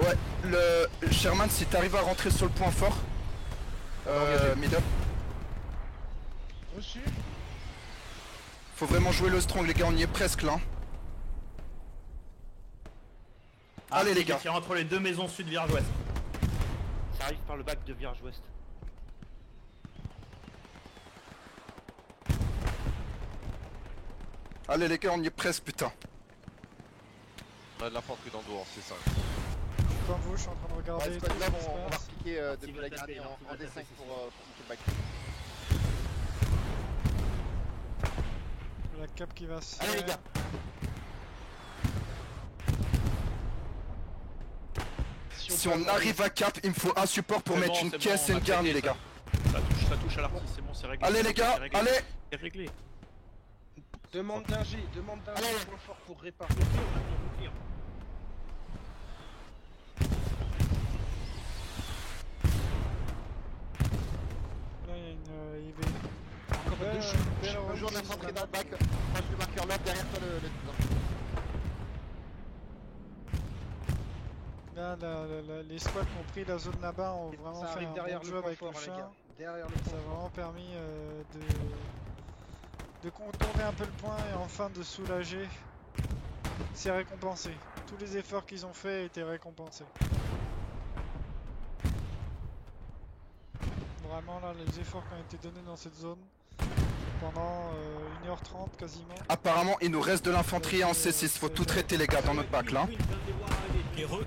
Ouais, le Sherman, si t'arrives à rentrer sur le point fort. Mid-up. Reçu. Faut vraiment jouer le strong les gars, on y est presque là. Allez les gars. Qui entre les deux maisons sud virage ouest. Ça arrive par le bac de virage ouest. Allez les gars, on y est presque, putain. On a de l'infanterie dans le dos en C5. Comme vous, je suis en train de regarder. Ouais, tout squad ce lab, qui se on va passe. repliquer depuis la garnie en D5 pour piquer le back. La cap qui va se Allez les faire. gars. Si on arrive à cap, il me faut un support pour mettre une caisse et une garnie les gars. Ça touche à l'artiste, c'est bon, c'est réglé. Allez les gars, allez. C'est réglé. Demande d'un G point fort pour réparer. Là, il y a une IV. Encore Ouais, deux belle toujours remise, d'infanterie là. dans le bac. Proche du marqueur lobe derrière toi le 10 ans. Là, les squads qui ont pris la zone là-bas ont vraiment Ça fait arrive un derrière bon le job point avec le fort, les chat. gars. Derrière le Ça point a fort. vraiment permis de contourner un peu le point et enfin de soulager. C'est récompensé. Tous les efforts qu'ils ont fait étaient récompensés. Vraiment là, les efforts qui ont été donnés dans cette zone pendant 1h30 quasiment. Apparemment, il nous reste de l'infanterie en C6. Faut tout traiter les gars dans notre bac là. Et re.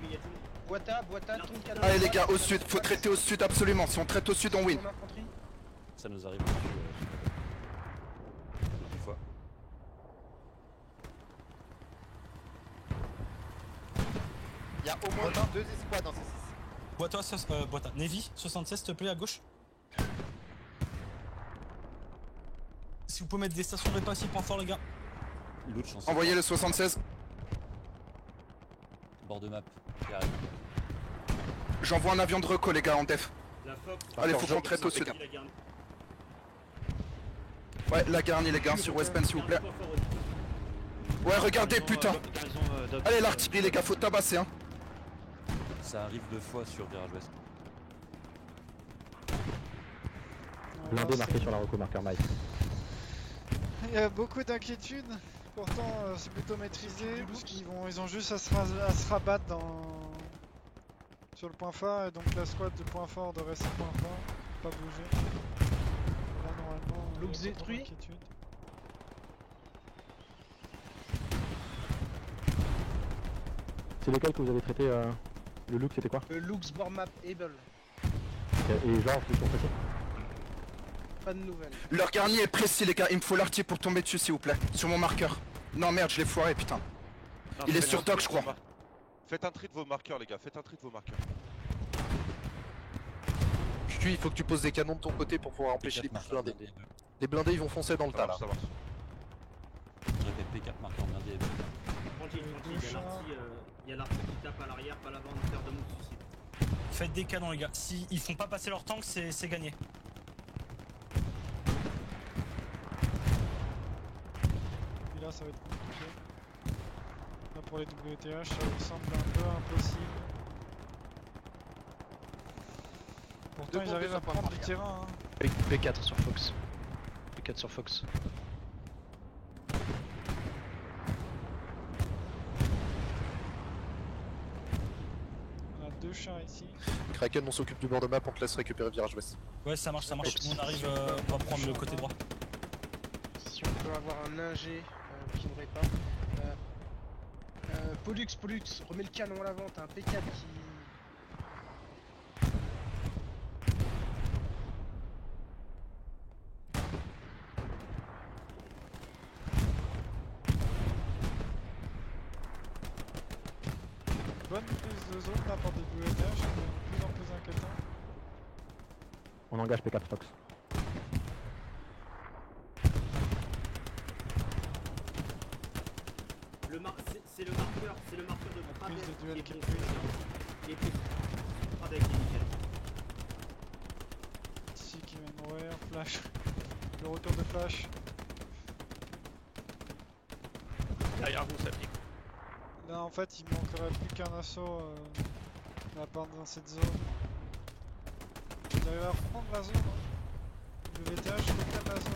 Boita, ton canon. Allez les gars, au sud. Faut traiter au sud absolument. Si on traite au sud, on win. Ton infanterie. Ça nous arrive dessus. Des fois. Il y a au moins 2 escouades dans C6. Boita. Navy, 76 s'il te plaît à gauche. Si vous pouvez mettre des stations répassives point fort les gars. L'autre chance. Envoyez le 76. Bord de map. Qui arrive. J'envoie un avion de reco les gars en def. Allez, faut qu'on traite au sud. Ouais, la garnie les gars sur Westpen s'il vous plaît. Ouais, regardez putain. Allez l'artillerie les gars, faut tabasser hein. Ça arrive 2 fois sur virage ouest. Blindé marqué sur la reco, marqueur Mike. Il y a beaucoup d'inquiétudes. Pourtant, c'est plutôt maîtrisé parce ils ont juste à se rabattre sur le point fort et donc la squad de point fort de rester point fort, pas bouger. Là normalement, Lux il y a pas trop détruit. d'inquiétude. C'est lequel que vous avez traité le look c'était quoi? Le Lux Bore Map Able. Et genre, ils sont pressés? Pas de nouvelles. Leur garni est précis les gars, il me faut l'artillerie pour tomber dessus s'il vous plaît. Sur mon marqueur. Non merde, je l'ai foiré putain. Il est sur dock je crois. Faites un tri de vos marqueurs les gars, faites un tri de vos marqueurs. Cucu, il faut que tu poses des canons de ton côté pour pouvoir empêcher les plus blindés. Les blindés ils vont foncer dans le tas là. Ça marche. Je répète P4 marqueur blindé. Il y a l'artillerie qui tape à l'arrière, pas l'avant, de faire de move suicide. Faites des canons les gars. Si ils font pas passer leur tank, c'est gagné. Et là ça va être compliqué. Là pour les WTH ça me semble un peu impossible. Pourtant ils arrivent à prendre du terrain. Hein. P4 sur Fox. P4 sur Fox. On a deux chars ici. Kraken, on s'occupe du bord de map, on te laisse récupérer virage ouest. Ouais ça marche. On arrive, on va prendre le côté droit. Si on peut avoir un ingé qui n'aurait pas. Pollux, remets le canon à l'avant, t'as un P4 qui. Bonne prise de zone là pour des WTH, c'est de plus en plus inquiétant. On engage P4 Fox. C'est le marqueur de mon Prise de duel qui est Il est pris. Avec les nickel. ici qui vient de mourir, flash. Le retour de flash. Derrière vous, ça pique. Là en fait il manquerait plus qu'un assaut à part dans cette zone. Ils arrivent à reprendre la zone. Hein. Le VTH reprend la zone.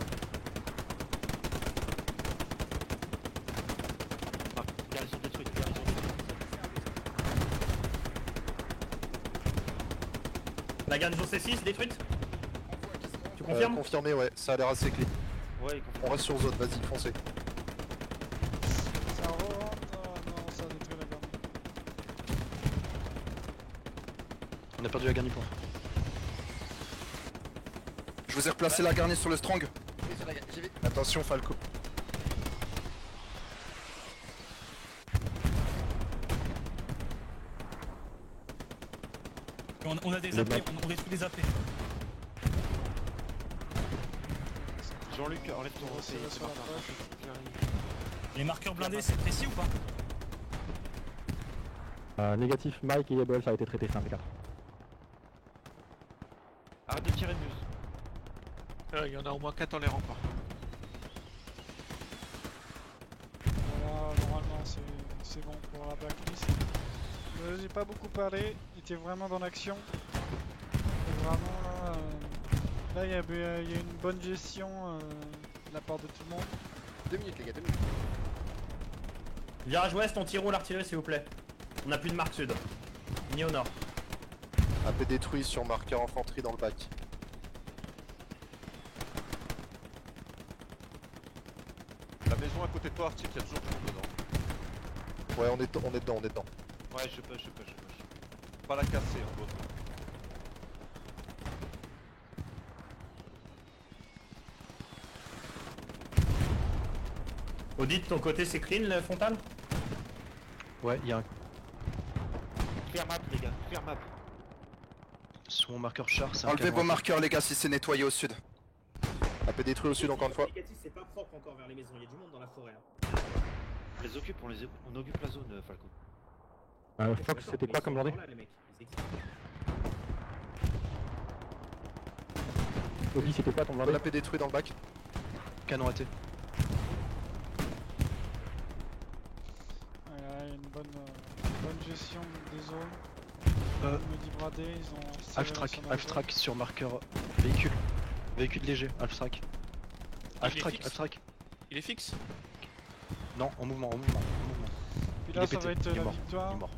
Garnison détruite, La garnison C6 détruite. Tu confirmes? Confirmé, ouais, ça a l'air assez clean. Ouais, On reste sur zone, vas-y, foncez. a perdu la garniture. Je vous ai replacé la garnie sur le strong. J'ai vu. Attention Falco. On a des Les AP, mecs. on détruit des AP. Jean-Luc, enlève ton On va tirer sur la poche. Les marqueurs blindés, c'est précis ou pas? Négatif, Mike et Able, ça a été traité, c'est un P4. Arrête de tirer, Muse. Il y en a au moins 4 en l'air encore. Voilà, normalement c'est bon pour la blacklist. J'ai pas beaucoup parlé, il était vraiment dans l'action. Et vraiment là, il y a une bonne gestion de la part de tout le monde. 2 minutes les gars, 2 minutes. Virage ouest, on tire où l'artillerie s'il vous plaît? On a plus de marque sud. Ni au nord. AP détruit sur marqueur infanterie dans le bac. La maison à côté de toi, Arctic, il y a toujours tout le monde dedans. Ouais, on est dedans. Ouais, je push. Pas la casser, on doit. Audit, de ton côté c'est clean le frontal? Ouais, il y a un Clear map, les gars, clear map. sur mon marqueur char, c'est un Enlevez canon vos à marqueurs les gars si c'est nettoyé au sud. AP détruit au sud encore une fois. C'est pas propre encore vers les maisons, il y a du monde dans la forêt. On les occupe, on occupe la zone, Falco. Fox, c'était quoi comme blindé? Audi, c'était quoi ton blindé? AP détruit dans le bac. Canon AT. Voilà, il y a une bonne gestion des zones. Euh, Me dit bradé, ils ont tiré Half-track, sur ma half-track sur marqueur véhicule. Véhicule léger, half-track. Half-track, fixe half-track. Il est fixe? Non, en mouvement. Puis Il là, est ça pété, va être il est la mort, il victoire. est mort.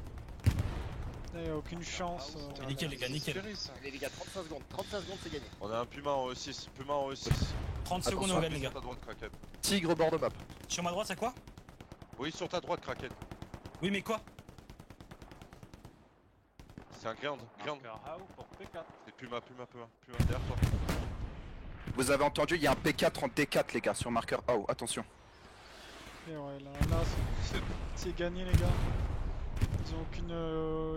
Il n'y a aucune chance. Nickel les gars, nickel. Allez les gars, 35 secondes, 35 secondes c'est gagné. On a un Puma en E6, 30 secondes, on gagne les gars. Sur ta droite, Kraken. Tigre bord de map. Sur ma droite, c'est quoi? Oui, sur ta droite, Kraken. Oui, mais quoi? C'est un ground. Marqueur How pour P4. C'est Puma derrière toi. Vous avez entendu, il y a un P4 en D4 les gars sur marqueur A. Attention. Et ouais, là c'est gagné les gars. Ils ont aucune.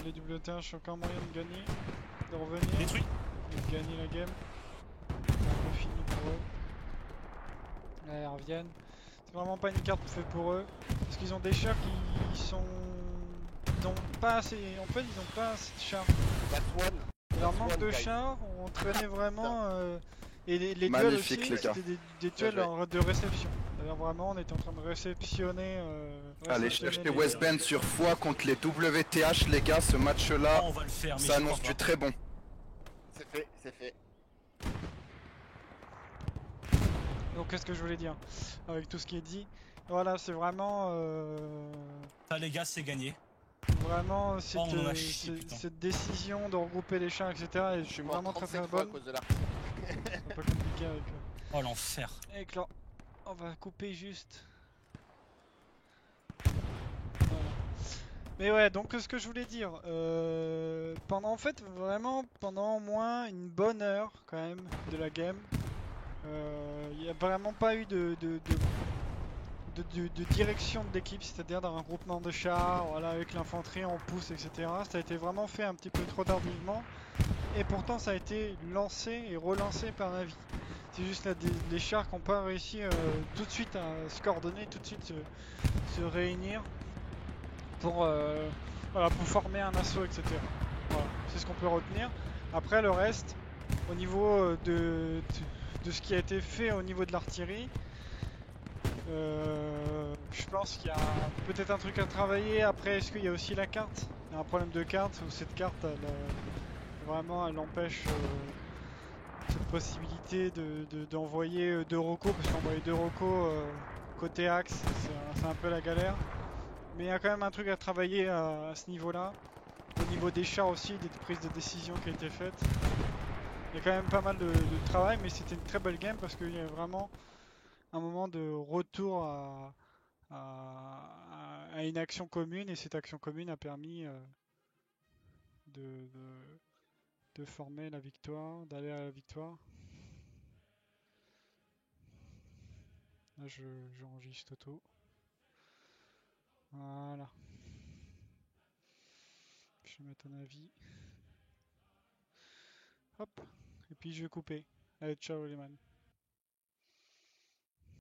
Les WTH ont aucun moyen de gagner, de revenir. Détruit. Et de gagner la game. C'est un peu fini pour eux. Là, ils reviennent. C'est vraiment pas une carte faite pour eux. Parce qu'ils ont des chars qui sont. Ils ont pas assez. En fait, ils ont pas assez de chars. Et leur manque de chars, on traînait vraiment. Et les duels Magnifique, aussi, les gars. c'était des duels de réception. D'ailleurs, vraiment, on était en train de réceptionner. Allez, réceptionner chercher les- West Bend sur foi contre les WTH les gars, ce match là, Oh, on va le faire, mais ça j'y annonce crois du pas. très bon. C'est fait, c'est fait. Donc, qu'est-ce que je voulais dire avec tout ce qui est dit? Voilà, c'est vraiment. Ça les gars, c'est gagné. Vraiment, cette, Oh, on en a chié, putain. cette décision de regrouper les chars, etc. est Je suis mort vraiment très 37 très fois à bonne. cause de la. C'est un peu compliqué avec. Oh l'enfer. Avec là, on va couper juste. Voilà. Mais ouais, donc ce que je voulais dire, pendant en fait vraiment pendant au moins une bonne heure quand même de la game, il n'y a vraiment pas eu de direction de l'équipe, c'est-à-dire d'un regroupement de chars, voilà, avec l'infanterie on pousse, etc. Ça a été vraiment fait un petit peu trop tardivement, et pourtant ça a été lancé et relancé par Navi. C'est juste là les chars qui n'ont pas réussi tout de suite à se coordonner, tout de suite se réunir pour, voilà, pour former un assaut, etc. Voilà, c'est ce qu'on peut retenir. Après le reste, au niveau de ce qui a été fait au niveau de l'artillerie, je pense qu'il y a peut-être un truc à travailler. Après, est-ce qu'il y a aussi la carte? Il y a un problème de carte où cette carte, vraiment, elle empêche cette possibilité d'envoyer deux recos, parce qu'envoyer deux recos côté axe, c'est un peu la galère. Mais il y a quand même un truc à travailler à ce niveau-là. Au niveau des chars aussi, des prises de décision qui ont été faites. Il y a quand même pas mal de travail, mais c'était une très belle game parce qu'il y a vraiment un moment de retour à une action commune, et cette action commune a permis de former la victoire, d'aller à la victoire. Là, j'enregistre auto. Voilà. Je vais mettre un avis. Hop. Et puis je vais couper. Allez, ciao les man.